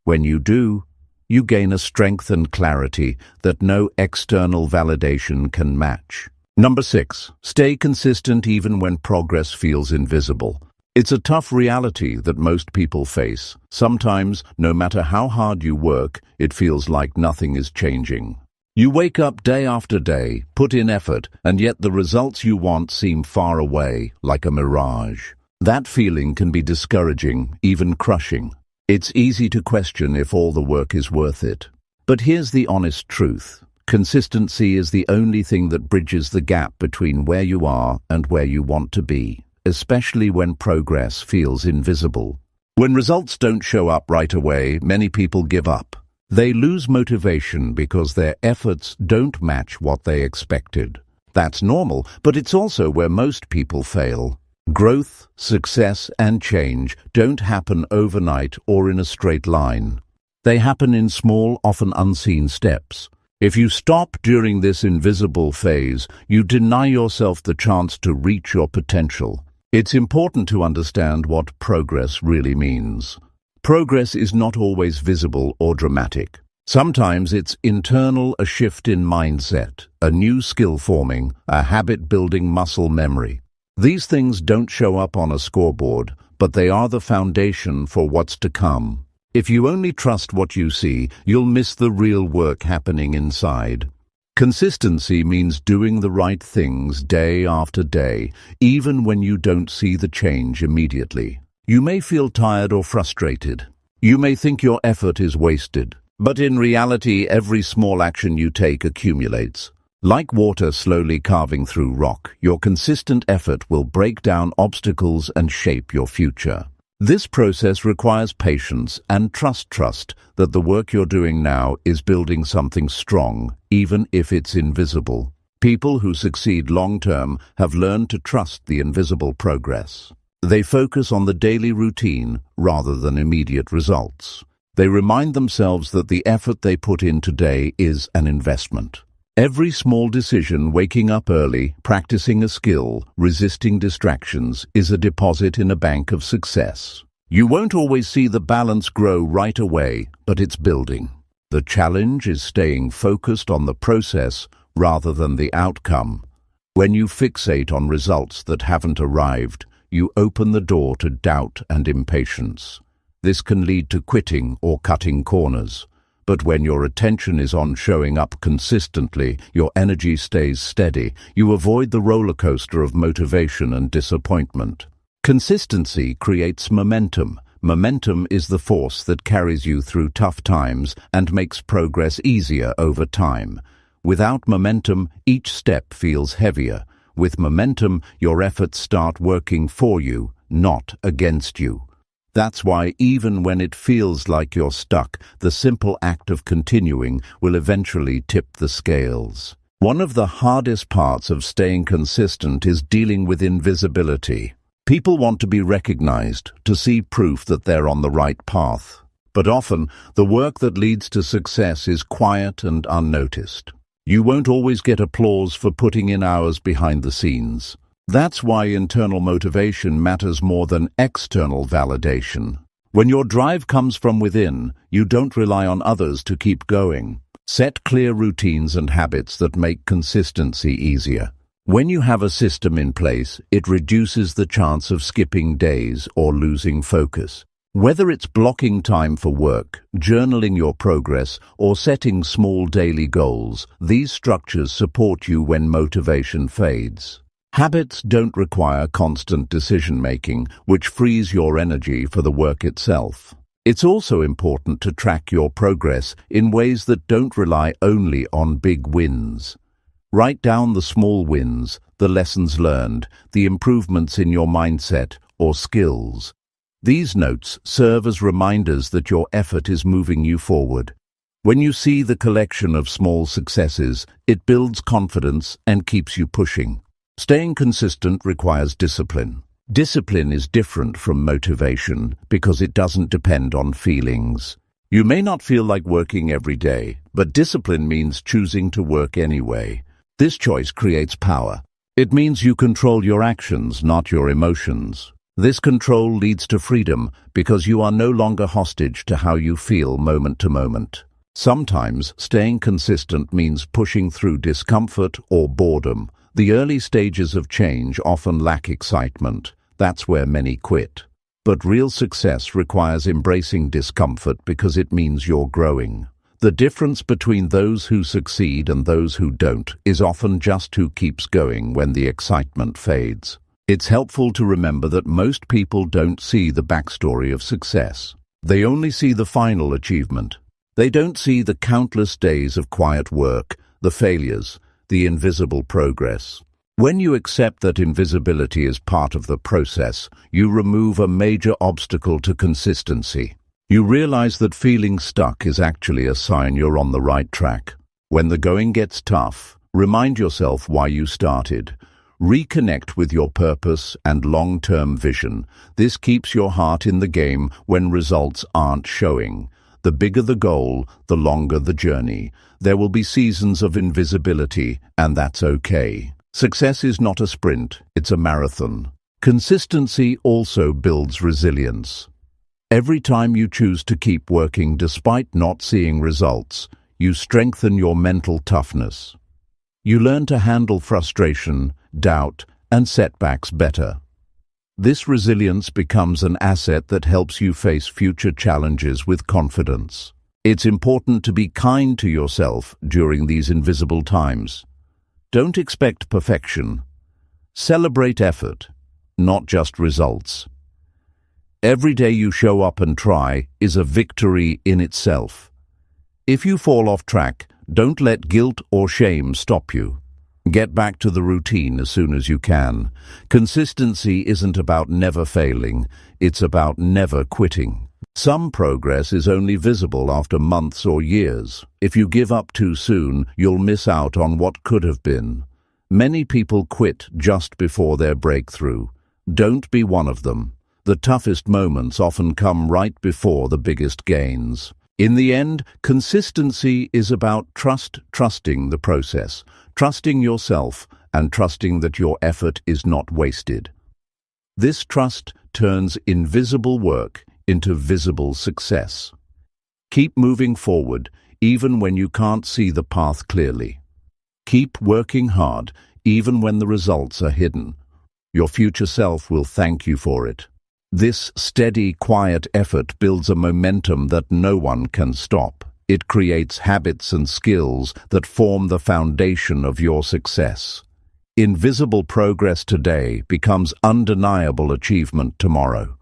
Speaker 1: When you do, you gain a strength and clarity that no external validation can match. Number 6. Stay consistent even when progress feels invisible. It's a tough reality that most people face. Sometimes, no matter how hard you work, it feels like nothing is changing. You wake up day after day, put in effort, and yet the results you want seem far away, like a mirage. That feeling can be discouraging, even crushing. It's easy to question if all the work is worth it. But here's the honest truth. Consistency is the only thing that bridges the gap between where you are and where you want to be, especially when progress feels invisible. When results don't show up right away, many people give up. They lose motivation because their efforts don't match what they expected. That's normal, but it's also where most people fail. Growth, success, and change don't happen overnight or in a straight line. They happen in small, often unseen steps. If you stop during this invisible phase, you deny yourself the chance to reach your potential. It's important to understand what progress really means. Progress is not always visible or dramatic. Sometimes it's internal, a shift in mindset, a new skill forming, a habit-building muscle memory. These things don't show up on a scoreboard, but they are the foundation for what's to come. If you only trust what you see, you'll miss the real work happening inside. Consistency means doing the right things day after day, even when you don't see the change immediately. You may feel tired or frustrated. You may think your effort is wasted. But in reality, every small action you take accumulates. Like water slowly carving through rock, your consistent effort will break down obstacles and shape your future. This process requires patience and trust that the work you're doing now is building something strong, even if it's invisible. People who succeed long-term have learned to trust the invisible progress. They focus on the daily routine rather than immediate results. They remind themselves that the effort they put in today is an investment. Every small decision, waking up early, practicing a skill, resisting distractions, is a deposit in a bank of success. You won't always see the balance grow right away, but it's building. The challenge is staying focused on the process rather than the outcome. When you fixate on results that haven't arrived, you open the door to doubt and impatience. This can lead to quitting or cutting corners. But when your attention is on showing up consistently, your energy stays steady. You avoid the roller coaster of motivation and disappointment. Consistency creates momentum, momentum is the force that carries you through tough times and makes progress easier over time. Without momentum, each step feels heavier. With momentum, your efforts start working for you, not against you. That's why even when it feels like you're stuck, the simple act of continuing will eventually tip the scales. One of the hardest parts of staying consistent is dealing with invisibility. People want to be recognized, to see proof that they're on the right path. But often, the work that leads to success is quiet and unnoticed. You won't always get applause for putting in hours behind the scenes. That's why internal motivation matters more than external validation. When your drive comes from within, you don't rely on others to keep going. Set clear routines and habits that make consistency easier. When you have a system in place, it reduces the chance of skipping days or losing focus. Whether it's blocking time for work, journaling your progress, or setting small daily goals, these structures support you when motivation fades. Habits don't require constant decision-making, which frees your energy for the work itself. It's also important to track your progress in ways that don't rely only on big wins. Write down the small wins, the lessons learned, the improvements in your mindset or skills. These notes serve as reminders that your effort is moving you forward. When you see the collection of small successes, it builds confidence and keeps you pushing. Staying consistent requires discipline. Discipline is different from motivation because it doesn't depend on feelings. You may not feel like working every day, but discipline means choosing to work anyway. This choice creates power. It means you control your actions, not your emotions. This control leads to freedom because you are no longer hostage to how you feel moment to moment. Sometimes staying consistent means pushing through discomfort or boredom. The early stages of change often lack excitement. That's where many quit. But real success requires embracing discomfort because it means you're growing. The difference between those who succeed and those who don't is often just who keeps going when the excitement fades. It's helpful to remember that most people don't see the backstory of success. They only see the final achievement. They don't see the countless days of quiet work, the failures, the invisible progress. When you accept that invisibility is part of the process, you remove a major obstacle to consistency. You realize that feeling stuck is actually a sign you're on the right track. When the going gets tough, remind yourself why you started. Reconnect with your purpose and long-term vision. This keeps your heart in the game when results aren't showing. The bigger the goal, the longer the journey. There will be seasons of invisibility, and that's okay. Success is not a sprint, it's a marathon. Consistency also builds resilience. Every time you choose to keep working despite not seeing results, you strengthen your mental toughness. You learn to handle frustration, doubt, and setbacks better. This resilience becomes an asset that helps you face future challenges with confidence. It's important to be kind to yourself during these invisible times. Don't expect perfection. Celebrate effort, not just results. Every day you show up and try is a victory in itself. If you fall off track, don't let guilt or shame stop you. Get back to the routine as soon as you can. Consistency isn't about never failing, it's about never quitting. Some progress is only visible after months or years. If you give up too soon, you'll miss out on what could have been. Many people quit just before their breakthrough. Don't be one of them. The toughest moments often come right before the biggest gains. In the end, consistency is about trusting the process, trusting yourself, and trusting that your effort is not wasted. This trust turns invisible work into visible success. Keep moving forward, even when you can't see the path clearly. Keep working hard, even when the results are hidden. Your future self will thank you for it. This steady, quiet effort builds a momentum that no one can stop. It creates habits and skills that form the foundation of your success. Invisible progress today becomes undeniable achievement tomorrow.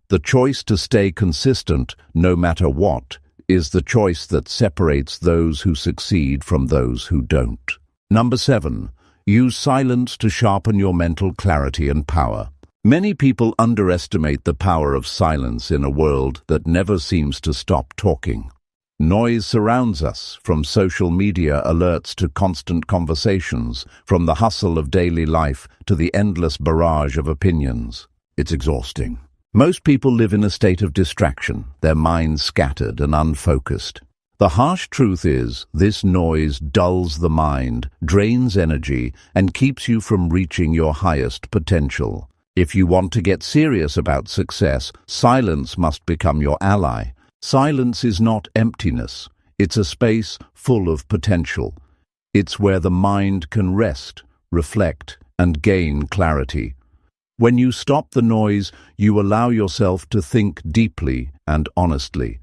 Speaker 1: The choice to stay consistent, no matter what, is the choice that separates those who succeed from those who don't. Number 7. Use silence to sharpen your mental clarity and power. Many people underestimate the power of silence in a world that never seems to stop talking. Noise surrounds us, from social media alerts to constant conversations, from the hustle of daily life to the endless barrage of opinions. It's exhausting. Most people live in a state of distraction, their minds scattered and unfocused. The harsh truth is, this noise dulls the mind, drains energy, and keeps you from reaching your highest potential. If you want to get serious about success, silence must become your ally. Silence is not emptiness. It's a space full of potential. It's where the mind can rest, reflect, and gain clarity. When you stop the noise, you allow yourself to think deeply and honestly.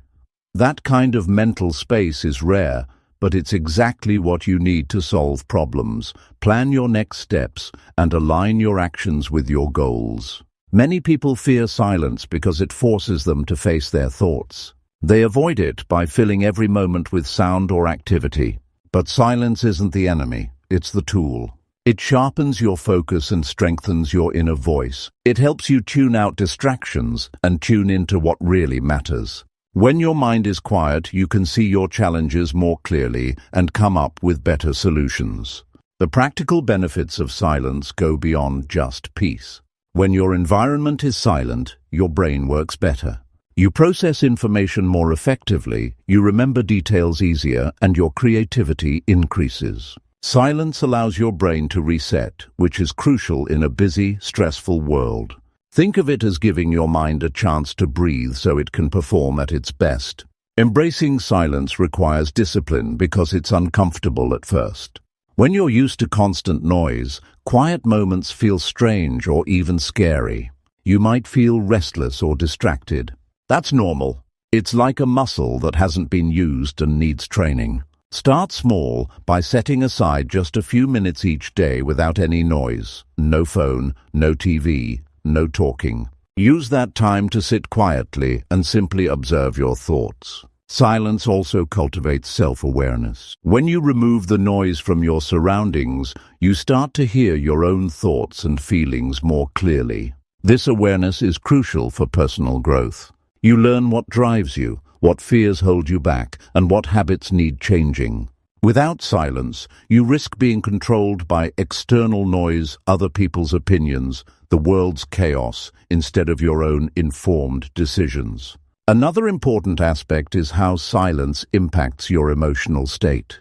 Speaker 1: That kind of mental space is rare, but it's exactly what you need to solve problems, plan your next steps, and align your actions with your goals. Many people fear silence because it forces them to face their thoughts. They avoid it by filling every moment with sound or activity. But silence isn't the enemy, it's the tool. It sharpens your focus and strengthens your inner voice. It helps you tune out distractions and tune into what really matters. When your mind is quiet, you can see your challenges more clearly and come up with better solutions. The practical benefits of silence go beyond just peace. When your environment is silent, your brain works better. You process information more effectively, you remember details easier, and your creativity increases. Silence allows your brain to reset, which is crucial in a busy, stressful world. Think of it as giving your mind a chance to breathe so it can perform at its best. Embracing silence requires discipline because it's uncomfortable at first. When you're used to constant noise, quiet moments feel strange or even scary. You might feel restless or distracted. That's normal. It's like a muscle that hasn't been used and needs training. Start small by setting aside just a few minutes each day without any noise. No phone, no TV, no talking. Use that time to sit quietly and simply observe your thoughts. Silence also cultivates self-awareness. When you remove the noise from your surroundings, you start to hear your own thoughts and feelings more clearly. This awareness is crucial for personal growth. You learn what drives you, what fears hold you back, and what habits need changing. Without silence, you risk being controlled by external noise, other people's opinions, the world's chaos, instead of your own informed decisions. Another important aspect is how silence impacts your emotional state.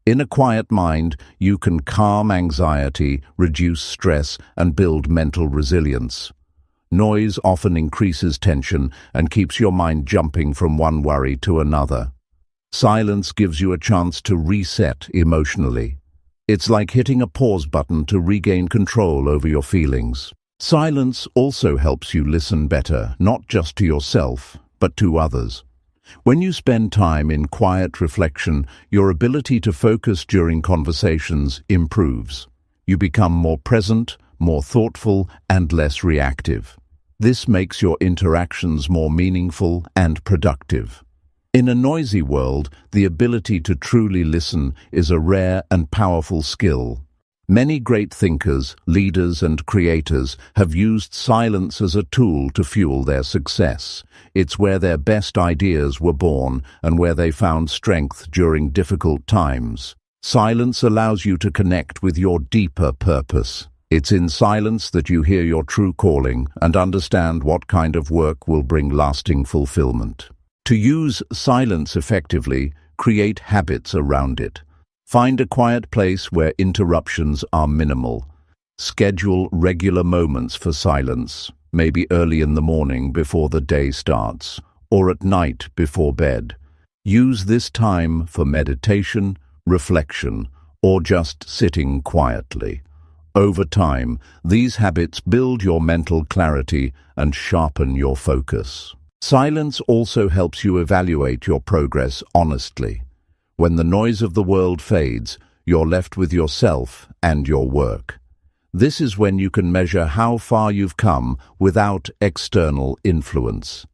Speaker 1: In a quiet mind, you can calm anxiety, reduce stress, and build mental resilience. Noise often increases tension and keeps your mind jumping from one worry to another. Silence gives you a chance to reset emotionally. It's like hitting a pause button to regain control over your feelings. Silence also helps you listen better, not just to yourself, but to others. When you spend time in quiet reflection, your ability to focus during conversations improves. You become more present, more thoughtful, and less reactive. This makes your interactions more meaningful and productive. In a noisy world, the ability to truly listen is a rare and powerful skill. Many great thinkers, leaders, and creators have used silence as a tool to fuel their success. It's where their best ideas were born and where they found strength during difficult times. Silence allows you to connect with your deeper purpose. It's in silence that you hear your true calling and understand what kind of work will bring lasting fulfillment. To use silence effectively, create habits around it. Find a quiet place where interruptions are minimal. Schedule regular moments for silence, maybe early in the morning before the day starts, or at night before bed. Use this time for meditation, reflection, or just sitting quietly. Over time, these habits build your mental clarity and sharpen your focus. Silence also helps you evaluate your progress honestly. When the noise of the world fades, you're left with yourself and your work. This is when you can measure how far you've come without external influence.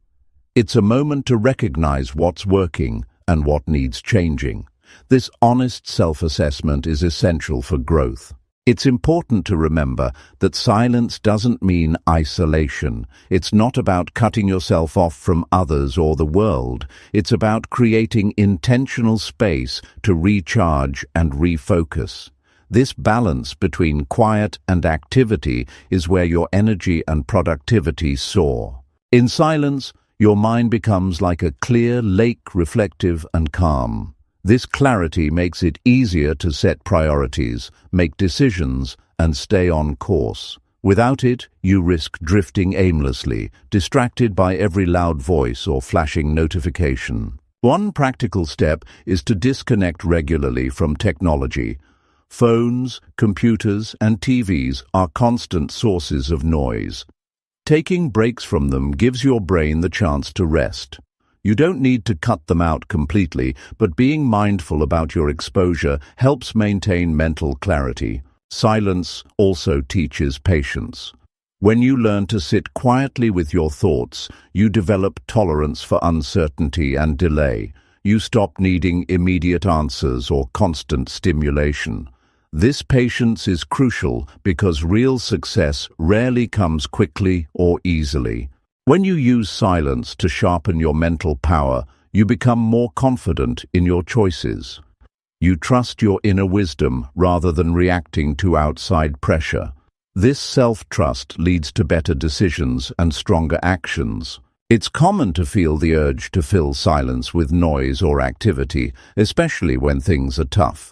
Speaker 1: It's a moment to recognize what's working and what needs changing. This honest self-assessment is essential for growth. It's important to remember that silence doesn't mean isolation. It's not about cutting yourself off from others or the world. It's about creating intentional space to recharge and refocus. This balance between quiet and activity is where your energy and productivity soar. In silence, your mind becomes like a clear lake, reflective and calm. This clarity makes it easier to set priorities, make decisions, and stay on course. Without it, you risk drifting aimlessly, distracted by every loud voice or flashing notification. One practical step is to disconnect regularly from technology. Phones, computers, and TVs are constant sources of noise. Taking breaks from them gives your brain the chance to rest. You don't need to cut them out completely, but being mindful about your exposure helps maintain mental clarity. Silence also teaches patience. When you learn to sit quietly with your thoughts, you develop tolerance for uncertainty and delay. You stop needing immediate answers or constant stimulation. This patience is crucial because real success rarely comes quickly or easily. When you use silence to sharpen your mental power, you become more confident in your choices. You trust your inner wisdom rather than reacting to outside pressure. This self-trust leads to better decisions and stronger actions. It's common to feel the urge to fill silence with noise or activity, especially when things are tough.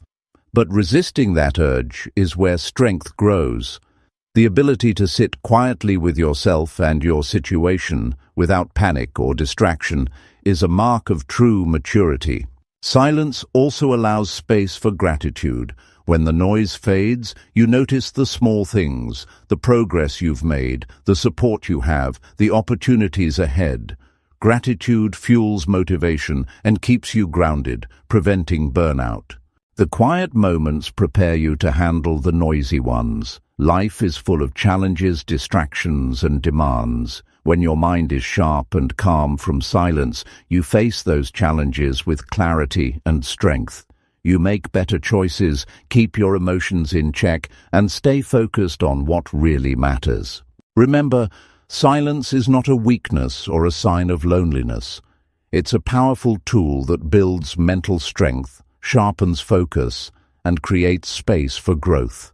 Speaker 1: But resisting that urge is where strength grows. The ability to sit quietly with yourself and your situation without panic or distraction is a mark of true maturity. Silence also allows space for gratitude. When the noise fades, you notice the small things, the progress you've made, the support you have, the opportunities ahead. Gratitude fuels motivation and keeps you grounded, preventing burnout. The quiet moments prepare you to handle the noisy ones. Life is full of challenges, distractions, and demands. When your mind is sharp and calm from silence, you face those challenges with clarity and strength. You make better choices, keep your emotions in check, and stay focused on what really matters. Remember, silence is not a weakness or a sign of loneliness. It's a powerful tool that builds mental strength, sharpens focus, and creates space for growth.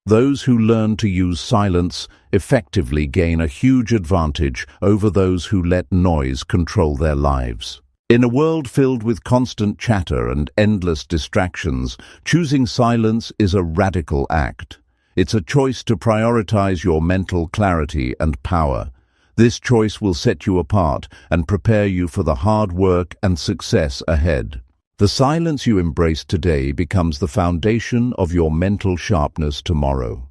Speaker 1: Those who learn to use silence effectively gain a huge advantage over those who let noise control their lives. In a world filled with constant chatter and endless distractions, choosing silence is a radical act. It's a choice to prioritize your mental clarity and power. This choice will set you apart and prepare you for the hard work and success ahead. The silence you embrace today becomes the foundation of your mental sharpness tomorrow.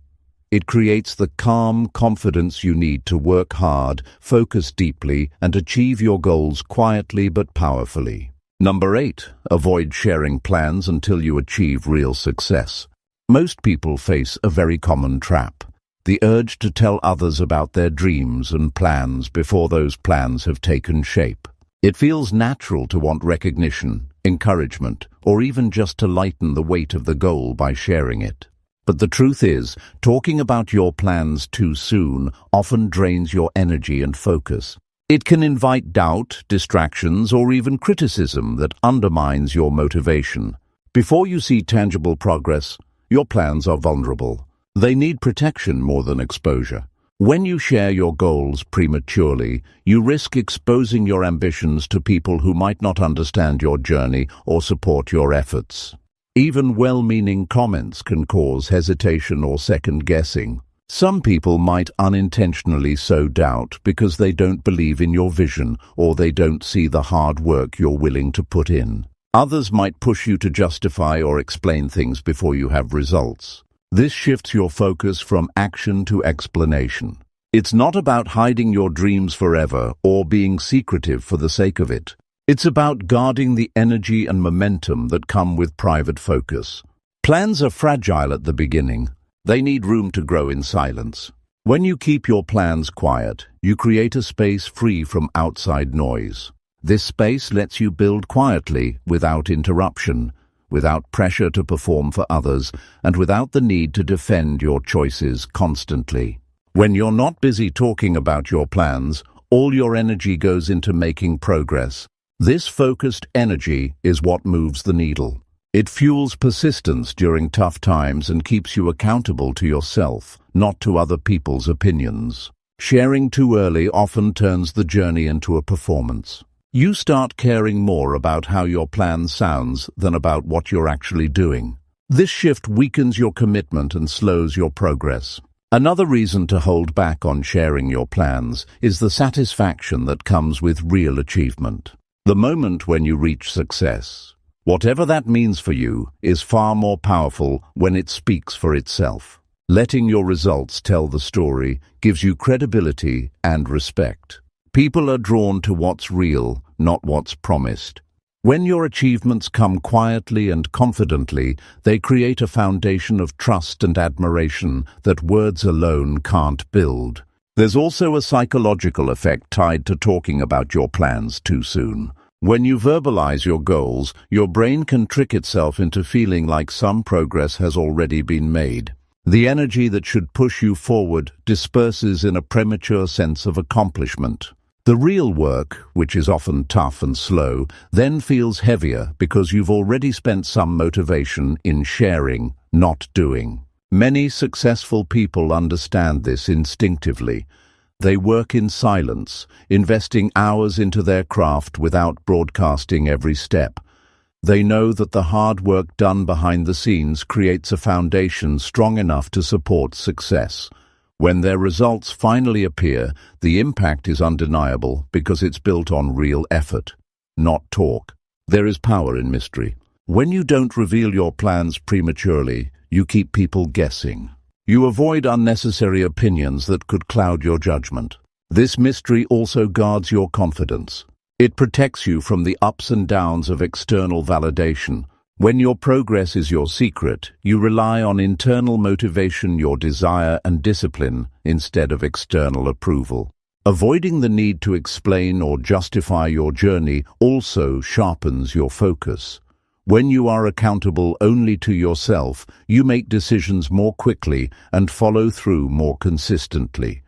Speaker 1: It creates the calm confidence you need to work hard, focus deeply, and achieve your goals quietly but powerfully. Number 8. Avoid sharing plans until you achieve real success. Most people face a very common trap: the urge to tell others about their dreams and plans before those plans have taken shape. It feels natural to want recognition, encouragement, or even just to lighten the weight of the goal by sharing it. But the truth is, talking about your plans too soon often drains your energy and focus. It can invite doubt, distractions, or even criticism that undermines your motivation. Before you see tangible progress, your plans are vulnerable. They need protection more than exposure. When you share your goals prematurely, you risk exposing your ambitions to people who might not understand your journey or support your efforts. Even well-meaning comments can cause hesitation or second-guessing. Some people might unintentionally sow doubt because they don't believe in your vision or they don't see the hard work you're willing to put in. Others might push you to justify or explain things before you have results. This shifts your focus from action to explanation. It's not about hiding your dreams forever or being secretive for the sake of it. It's about guarding the energy and momentum that come with private focus. Plans are fragile at the beginning. They need room to grow in silence. When you keep your plans quiet, you create a space free from outside noise. This space lets you build quietly, without interruption, without pressure to perform for others, and without the need to defend your choices constantly. When you're not busy talking about your plans, all your energy goes into making progress. This focused energy is what moves the needle. It fuels persistence during tough times and keeps you accountable to yourself, not to other people's opinions. Sharing too early often turns the journey into a performance. You start caring more about how your plan sounds than about what you're actually doing. This shift weakens your commitment and slows your progress. Another reason to hold back on sharing your plans is the satisfaction that comes with real achievement. The moment when you reach success, whatever that means for you, is far more powerful when it speaks for itself. Letting your results tell the story gives you credibility and respect. People are drawn to what's real, not what's promised. When your achievements come quietly and confidently, they create a foundation of trust and admiration that words alone can't build. There's also a psychological effect tied to talking about your plans too soon. When you verbalize your goals, your brain can trick itself into feeling like some progress has already been made. The energy that should push you forward disperses in a premature sense of accomplishment. The real work, which is often tough and slow, then feels heavier because you've already spent some motivation in sharing, not doing. Many successful people understand this instinctively. They work in silence, investing hours into their craft without broadcasting every step. They know that the hard work done behind the scenes creates a foundation strong enough to support success. When their results finally appear, the impact is undeniable because it's built on real effort, not talk. There is power in mystery. When you don't reveal your plans prematurely, you keep people guessing. You avoid unnecessary opinions that could cloud your judgment. This mystery also guards your confidence. It protects you from the ups and downs of external validation. When your progress is your secret, you rely on internal motivation, your desire and discipline, instead of external approval. Avoiding the need to explain or justify your journey also sharpens your focus. When you are accountable only to yourself, you make decisions more quickly and follow through more consistently.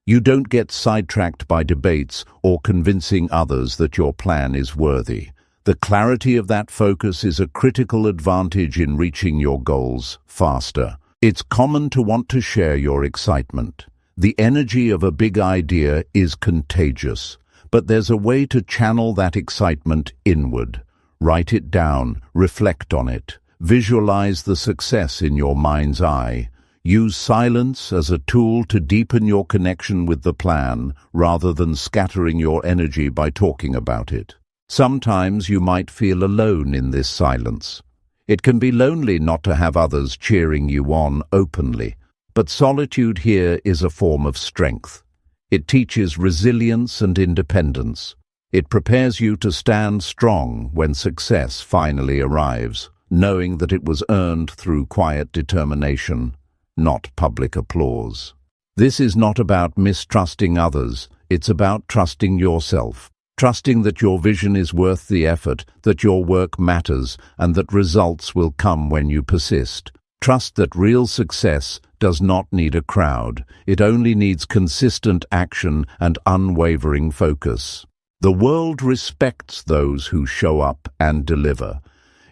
Speaker 1: You don't get sidetracked by debates or convincing others that your plan is worthy. The clarity of that focus is a critical advantage in reaching your goals faster. It's common to want to share your excitement. The energy of a big idea is contagious, but there's a way to channel that excitement inward. Write it down, reflect on it, visualize the success in your mind's eye. Use silence as a tool to deepen your connection with the plan, rather than scattering your energy by talking about it. Sometimes you might feel alone in this silence. It can be lonely not to have others cheering you on openly, but solitude here is a form of strength. It teaches resilience and independence. It prepares you to stand strong when success finally arrives, knowing that it was earned through quiet determination, not public applause. This is not about mistrusting others, it's about trusting yourself. Trusting that your vision is worth the effort, that your work matters, and that results will come when you persist. Trust that real success does not need a crowd. It only needs consistent action and unwavering focus. The world respects those who show up and deliver.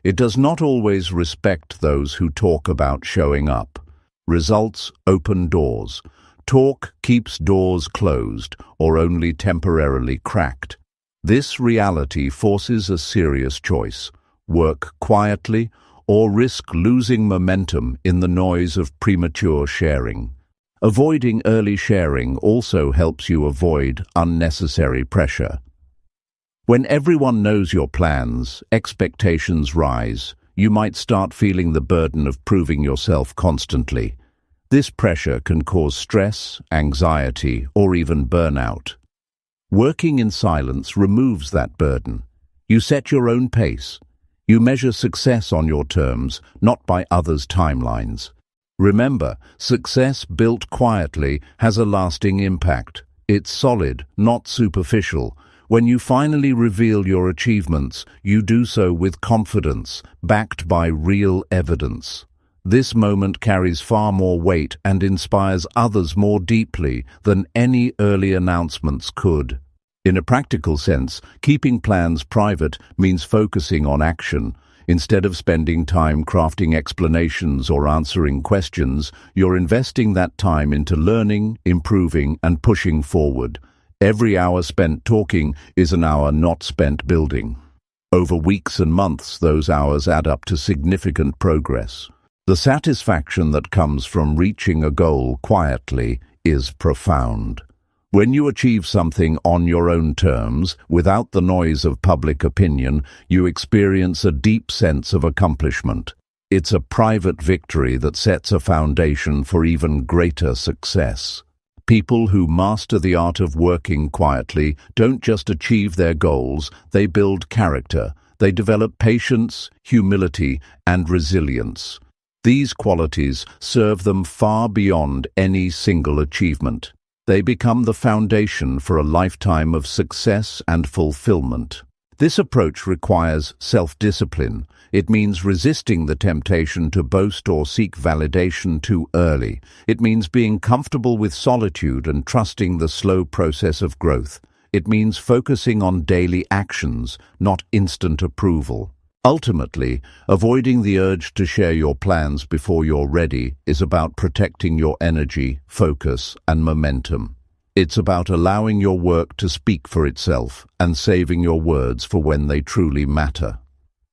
Speaker 1: It does not always respect those who talk about showing up. Results open doors. Talk keeps doors closed or only temporarily cracked. This reality forces a serious choice: work quietly or risk losing momentum in the noise of premature sharing. Avoiding early sharing also helps you avoid unnecessary pressure. When everyone knows your plans, expectations rise. You might start feeling the burden of proving yourself constantly. This pressure can cause stress, anxiety, or even burnout. Working in silence removes that burden. You set your own pace. You measure success on your terms, not by others' timelines. Remember, success built quietly has a lasting impact. It's solid, not superficial. When you finally reveal your achievements, you do so with confidence, backed by real evidence. This moment carries far more weight and inspires others more deeply than any early announcements could. In a practical sense, keeping plans private means focusing on action. Instead of spending time crafting explanations or answering questions, you're investing that time into learning, improving, and pushing forward. Every hour spent talking is an hour not spent building. Over weeks and months, those hours add up to significant progress. The satisfaction that comes from reaching a goal quietly is profound. When you achieve something on your own terms, without the noise of public opinion, you experience a deep sense of accomplishment. It's a private victory that sets a foundation for even greater success. People who master the art of working quietly don't just achieve their goals, they build character. They develop patience, humility, and resilience. These qualities serve them far beyond any single achievement. They become the foundation for a lifetime of success and fulfillment. This approach requires self-discipline. It means resisting the temptation to boast or seek validation too early. It means being comfortable with solitude and trusting the slow process of growth. It means focusing on daily actions, not instant approval. Ultimately, avoiding the urge to share your plans before you're ready is about protecting your energy, focus, and momentum. It's about allowing your work to speak for itself and saving your words for when they truly matter.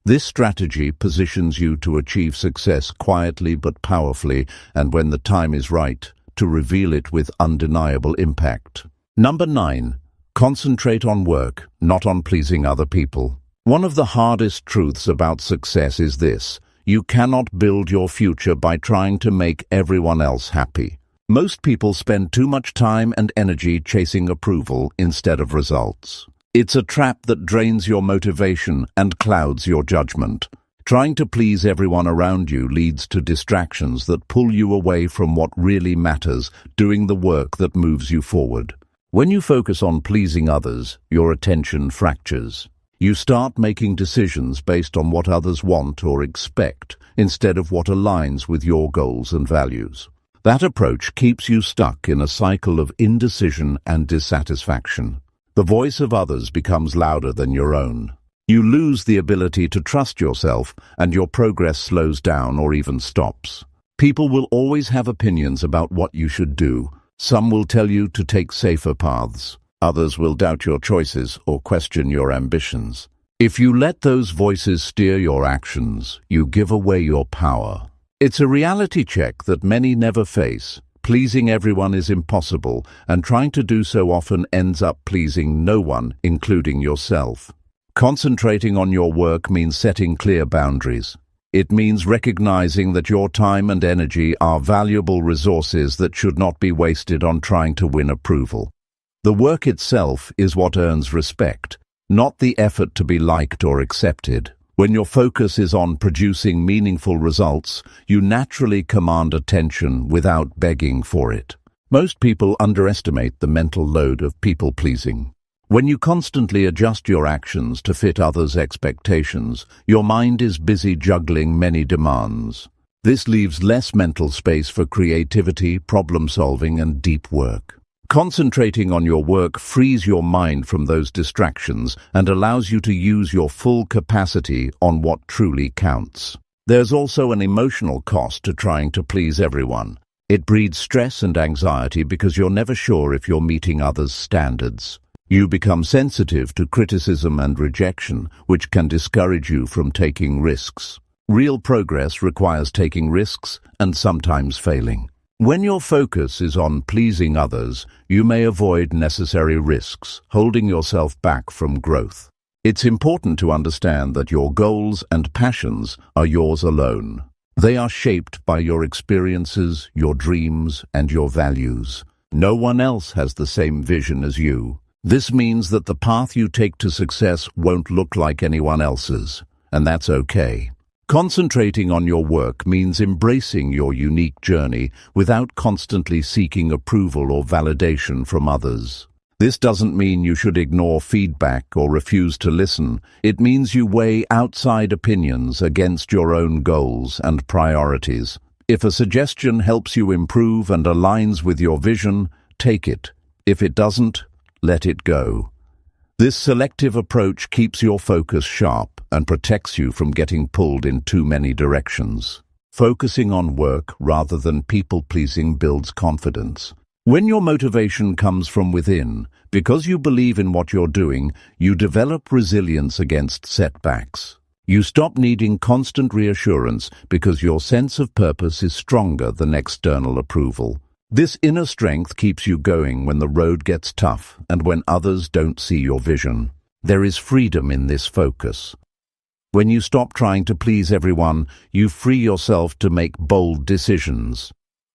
Speaker 1: This strategy positions you to achieve success quietly but powerfully, and when the time is right, to reveal it with undeniable impact. Number 9. Concentrate on work, not on pleasing other people. One of the hardest truths about success is this: you cannot build your future by trying to make everyone else happy. Most people spend too much time and energy chasing approval instead of results. It's a trap that drains your motivation and clouds your judgment. Trying to please everyone around you leads to distractions that pull you away from what really matters, doing the work that moves you forward. When you focus on pleasing others, your attention fractures. You start making decisions based on what others want or expect, instead of what aligns with your goals and values. That approach keeps you stuck in a cycle of indecision and dissatisfaction. The voice of others becomes louder than your own. You lose the ability to trust yourself, and your progress slows down or even stops. People will always have opinions about what you should do. Some will tell you to take safer paths. Others will doubt your choices or question your ambitions. If you let those voices steer your actions, you give away your power. It's a reality check that many never face. Pleasing everyone is impossible, and trying to do so often ends up pleasing no one, including yourself. Concentrating on your work means setting clear boundaries. It means recognizing that your time and energy are valuable resources that should not be wasted on trying to win approval. The work itself is what earns respect, not the effort to be liked or accepted. When your focus is on producing meaningful results, you naturally command attention without begging for it. Most people underestimate the mental load of people-pleasing. When you constantly adjust your actions to fit others' expectations, your mind is busy juggling many demands. This leaves less mental space for creativity, problem-solving, and deep work. Concentrating on your work frees your mind from those distractions and allows you to use your full capacity on what truly counts. There's also an emotional cost to trying to please everyone. It breeds stress and anxiety because you're never sure if you're meeting others' standards. You become sensitive to criticism and rejection, which can discourage you from taking risks. Real progress requires taking risks and sometimes failing. When your focus is on pleasing others, you may avoid necessary risks, holding yourself back from growth. It's important to understand that your goals and passions are yours alone. They are shaped by your experiences, your dreams, and your values. No one else has the same vision as you. This means that the path you take to success won't look like anyone else's, and that's okay. Concentrating on your work means embracing your unique journey without constantly seeking approval or validation from others. This doesn't mean you should ignore feedback or refuse to listen. It means you weigh outside opinions against your own goals and priorities. If a suggestion helps you improve and aligns with your vision, take it. If it doesn't, let it go. This selective approach keeps your focus sharp and protects you from getting pulled in too many directions. Focusing on work rather than people-pleasing builds confidence. When your motivation comes from within, because you believe in what you're doing, you develop resilience against setbacks. You stop needing constant reassurance because your sense of purpose is stronger than external approval. This inner strength keeps you going when the road gets tough and when others don't see your vision. There is freedom in this focus. When you stop trying to please everyone, you free yourself to make bold decisions.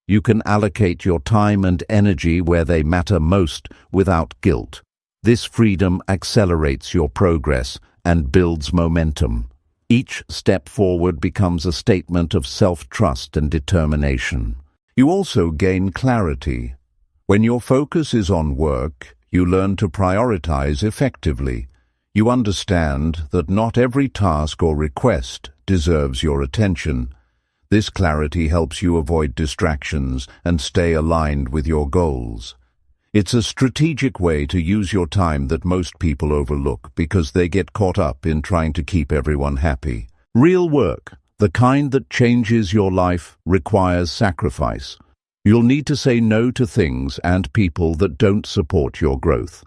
Speaker 1: You can allocate your time and energy where they matter most without guilt. This freedom accelerates your progress and builds momentum. Each step forward becomes a statement of self-trust and determination. You also gain clarity. When your focus is on work, you learn to prioritize effectively. You understand that not every task or request deserves your attention. This clarity helps you avoid distractions and stay aligned with your goals. It's a strategic way to use your time that most people overlook because they get caught up in trying to keep everyone happy. Real work, the kind that changes your life, requires sacrifice. You'll need to say no to things and people that don't support your growth.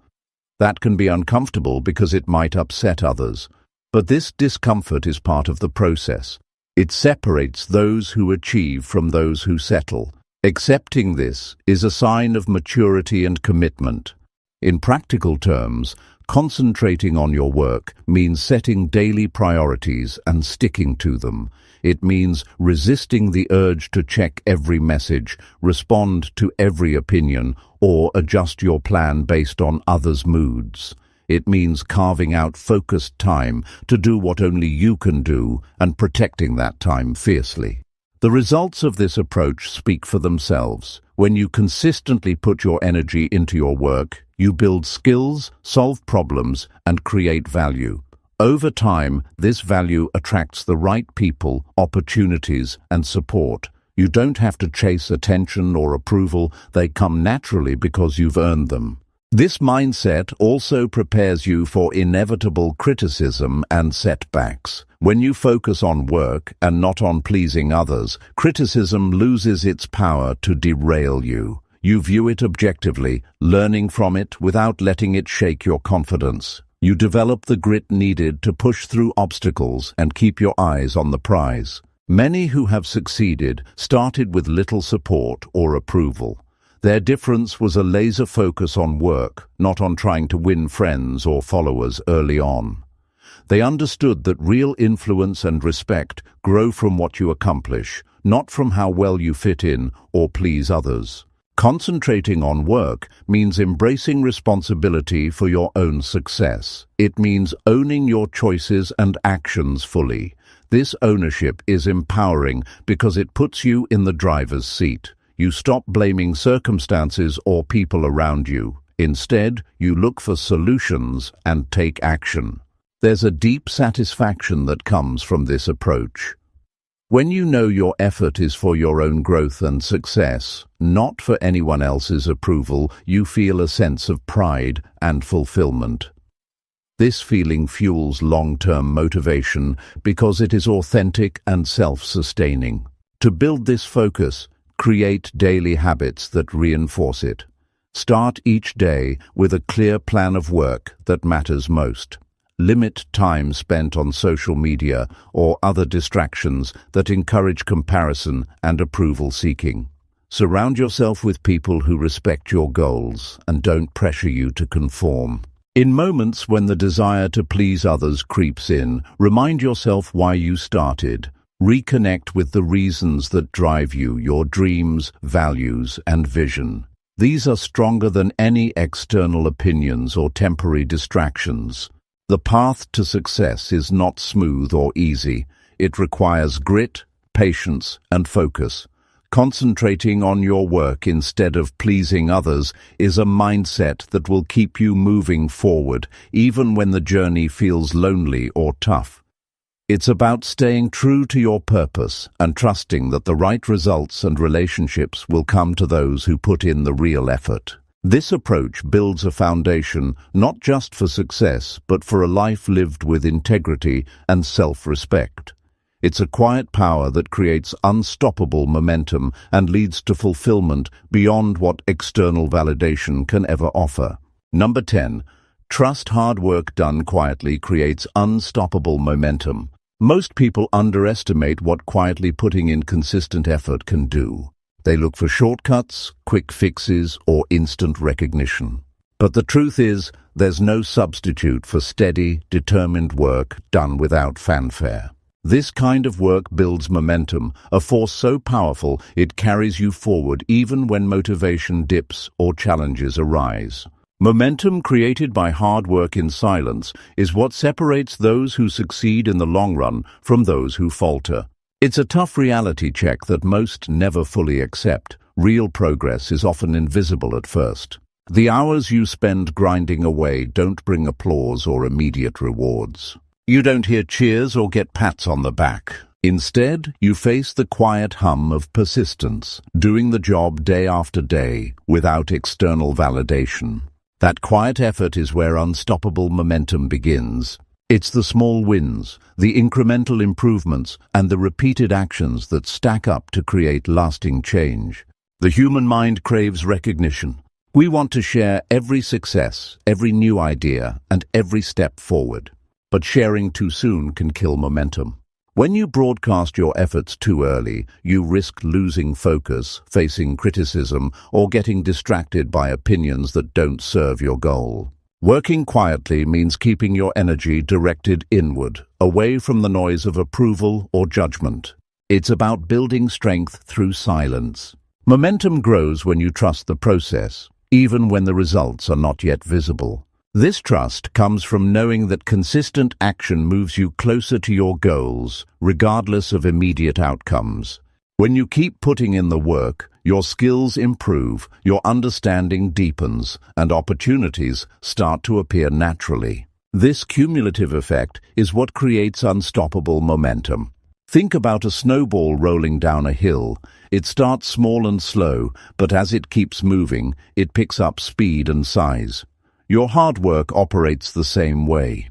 Speaker 1: That can be uncomfortable because it might upset others, but this discomfort is part of the process. It separates those who achieve from those who settle. Accepting this is a sign of maturity and commitment. In practical terms, concentrating on your work means setting daily priorities and sticking to them. It means resisting the urge to check every message, respond to every opinion, or adjust your plan based on others' moods. It means carving out focused time to do what only you can do and protecting that time fiercely. The results of this approach speak for themselves. When you consistently put your energy into your work, you build skills, solve problems, and create value. Over time, this value attracts the right people, opportunities, and support. You don't have to chase attention or approval. They come naturally because you've earned them. This mindset also prepares you for inevitable criticism and setbacks. When you focus on work and not on pleasing others, criticism loses its power to derail you. You view it objectively, learning from it without letting it shake your confidence. You develop the grit needed to push through obstacles and keep your eyes on the prize. Many who have succeeded started with little support or approval. Their difference was a laser focus on work, not on trying to win friends or followers early on. They understood that real influence and respect grow from what you accomplish, not from how well you fit in or please others. Concentrating on work means embracing responsibility for your own success. It means owning your choices and actions fully. This ownership is empowering because it puts you in the driver's seat. You stop blaming circumstances or people around you. Instead, you look for solutions and take action. There's a deep satisfaction that comes from this approach. When you know your effort is for your own growth and success, not for anyone else's approval, you feel a sense of pride and fulfillment. This feeling fuels long-term motivation because it is authentic and self-sustaining. To build this focus, create daily habits that reinforce it. Start each day with a clear plan of work that matters most. Limit time spent on social media or other distractions that encourage comparison and approval seeking. Surround yourself with people who respect your goals and don't pressure you to conform. In moments when the desire to please others creeps in, remind yourself why you started. Reconnect with the reasons that drive you, your dreams, values, and vision. These are stronger than any external opinions or temporary distractions. The path to success is not smooth or easy. It requires grit, patience, and focus. Concentrating on your work instead of pleasing others is a mindset that will keep you moving forward, even when the journey feels lonely or tough. It's about staying true to your purpose and trusting that the right results and relationships will come to those who put in the real effort. This approach builds a foundation not just for success, but for a life lived with integrity and self-respect. It's a quiet power that creates unstoppable momentum and leads to fulfillment beyond what external validation can ever offer. Number 10. Trust hard work done quietly creates unstoppable momentum. Most people underestimate what quietly putting in consistent effort can do. They look for shortcuts, quick fixes, or instant recognition. But the truth is, there's no substitute for steady, determined work done without fanfare. This kind of work builds momentum, a force so powerful it carries you forward even when motivation dips or challenges arise. Momentum created by hard work in silence is what separates those who succeed in the long run from those who falter. It's a tough reality check that most never fully accept. Real progress is often invisible at first. The hours you spend grinding away don't bring applause or immediate rewards. You don't hear cheers or get pats on the back. Instead, you face the quiet hum of persistence, doing the job day after day without external validation. That quiet effort is where unstoppable momentum begins. It's the small wins, the incremental improvements, and the repeated actions that stack up to create lasting change. The human mind craves recognition. We want to share every success, every new idea, and every step forward. But sharing too soon can kill momentum. When you broadcast your efforts too early, you risk losing focus, facing criticism, or getting distracted by opinions that don't serve your goal. Working quietly means keeping your energy directed inward, away from the noise of approval or judgment. It's about building strength through silence. Momentum grows when you trust the process, even when the results are not yet visible. This trust comes from knowing that consistent action moves you closer to your goals, regardless of immediate outcomes. When you keep putting in the work, your skills improve, your understanding deepens, and opportunities start to appear naturally. This cumulative effect is what creates unstoppable momentum. Think about a snowball rolling down a hill. It starts small and slow, but as it keeps moving, it picks up speed and size. Your hard work operates the same way.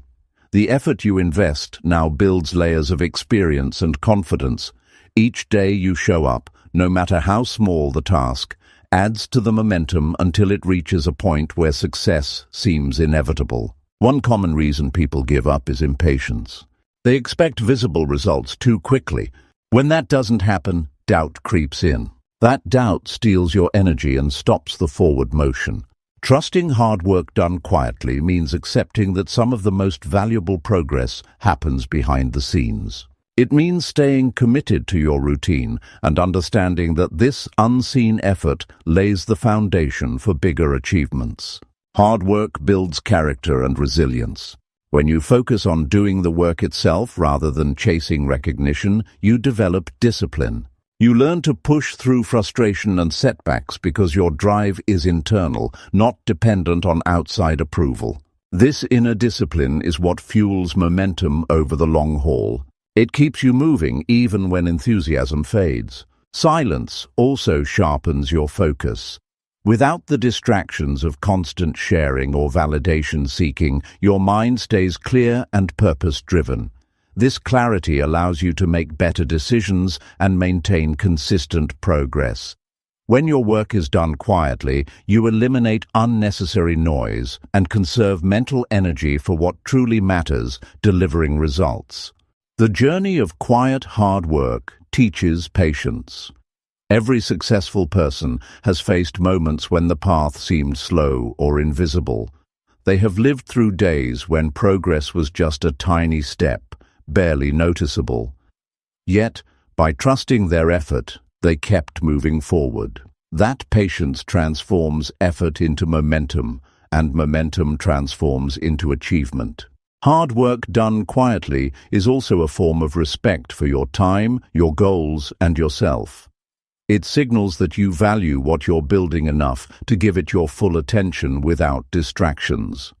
Speaker 1: The effort you invest now builds layers of experience and confidence. Each day you show up, no matter how small the task, adds to the momentum until it reaches a point where success seems inevitable. One common reason people give up is impatience. They expect visible results too quickly. When that doesn't happen, doubt creeps in. That doubt steals your energy and stops the forward motion. Trusting hard work done quietly means accepting that some of the most valuable progress happens behind the scenes. It means staying committed to your routine and understanding that this unseen effort lays the foundation for bigger achievements. Hard work builds character and resilience. When you focus on doing the work itself rather than chasing recognition, you develop discipline. You learn to push through frustration and setbacks because your drive is internal, not dependent on outside approval. This inner discipline is what fuels momentum over the long haul. It keeps you moving even when enthusiasm fades. Silence also sharpens your focus. Without the distractions of constant sharing or validation seeking, your mind stays clear and purpose-driven. This clarity allows you to make better decisions and maintain consistent progress. When your work is done quietly, you eliminate unnecessary noise and conserve mental energy for what truly matters, delivering results. The journey of quiet, hard work teaches patience. Every successful person has faced moments when the path seemed slow or invisible. They have lived through days when progress was just a tiny step, barely noticeable. Yet, by trusting their effort, they kept moving forward. That patience transforms effort into momentum, and momentum transforms into achievement. Hard work done quietly is also a form of respect for your time, your goals, and yourself. It signals that you value what you're building enough to give it your full attention without distractions.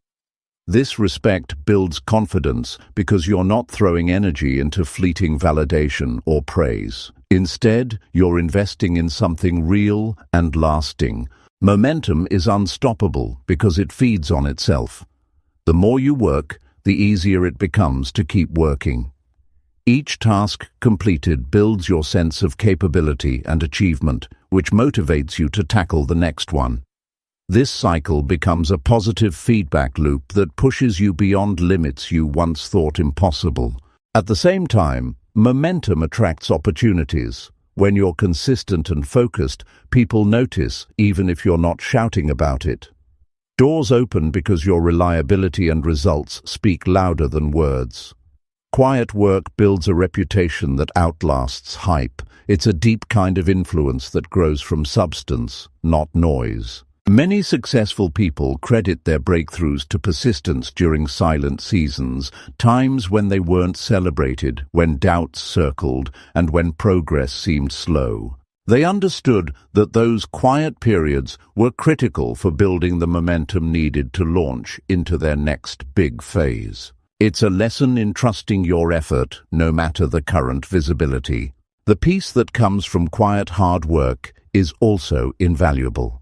Speaker 1: This respect builds confidence because you're not throwing energy into fleeting validation or praise. Instead, you're investing in something real and lasting. Momentum is unstoppable because it feeds on itself. The more you work, the easier it becomes to keep working. Each task completed builds your sense of capability and achievement, which motivates you to tackle the next one. This cycle becomes a positive feedback loop that pushes you beyond limits you once thought impossible. At the same time, momentum attracts opportunities. When you're consistent and focused, people notice, even if you're not shouting about it. Doors open because your reliability and results speak louder than words. Quiet work builds a reputation that outlasts hype. It's a deep kind of influence that grows from substance, not noise. Many successful people credit their breakthroughs to persistence during silent seasons, times when they weren't celebrated, when doubts circled, and when progress seemed slow. They understood that those quiet periods were critical for building the momentum needed to launch into their next big phase. It's a lesson in trusting your effort, no matter the current visibility. The peace that comes from quiet hard work is also invaluable.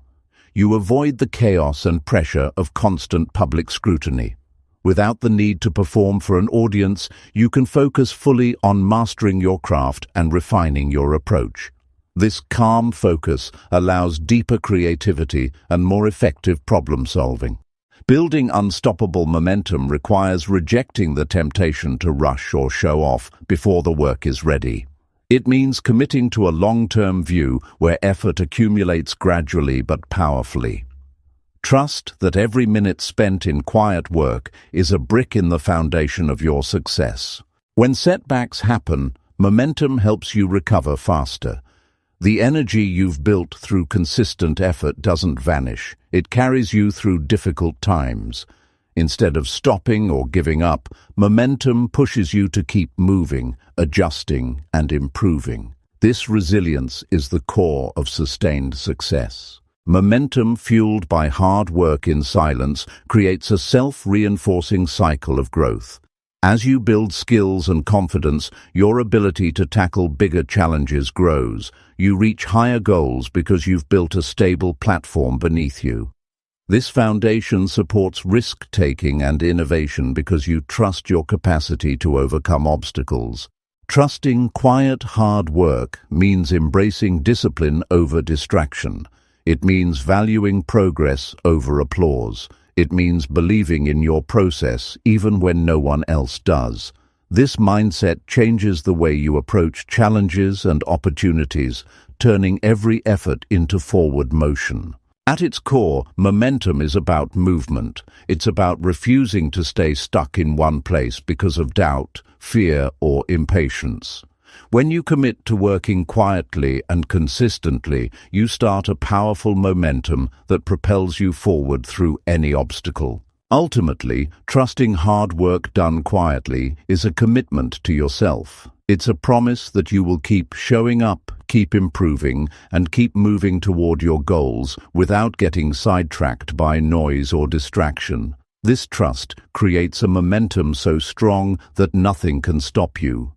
Speaker 1: You avoid the chaos and pressure of constant public scrutiny. Without the need to perform for an audience, you can focus fully on mastering your craft and refining your approach. This calm focus allows deeper creativity and more effective problem-solving. Building unstoppable momentum requires rejecting the temptation to rush or show off before the work is ready. It means committing to a long-term view where effort accumulates gradually but powerfully. Trust that every minute spent in quiet work is a brick in the foundation of your success. When setbacks happen, momentum helps you recover faster. The energy you've built through consistent effort doesn't vanish. It carries you through difficult times. Instead of stopping or giving up, momentum pushes you to keep moving, adjusting, and improving. This resilience is the core of sustained success. Momentum fueled by hard work in silence creates a self-reinforcing cycle of growth. As you build skills and confidence, your ability to tackle bigger challenges grows. You reach higher goals because you've built a stable platform beneath you. This foundation supports risk-taking and innovation because you trust your capacity to overcome obstacles. Trusting quiet, hard work means embracing discipline over distraction. It means valuing progress over applause. It means believing in your process even when no one else does. This mindset changes the way you approach challenges and opportunities, turning every effort into forward motion. At its core, momentum is about movement. It's about refusing to stay stuck in one place because of doubt, fear, or impatience. When you commit to working quietly and consistently, you start a powerful momentum that propels you forward through any obstacle. Ultimately, trusting hard work done quietly is a commitment to yourself. It's a promise that you will keep showing up, keep improving, and keep moving toward your goals without getting sidetracked by noise or distraction. This trust creates a momentum so strong that nothing can stop you.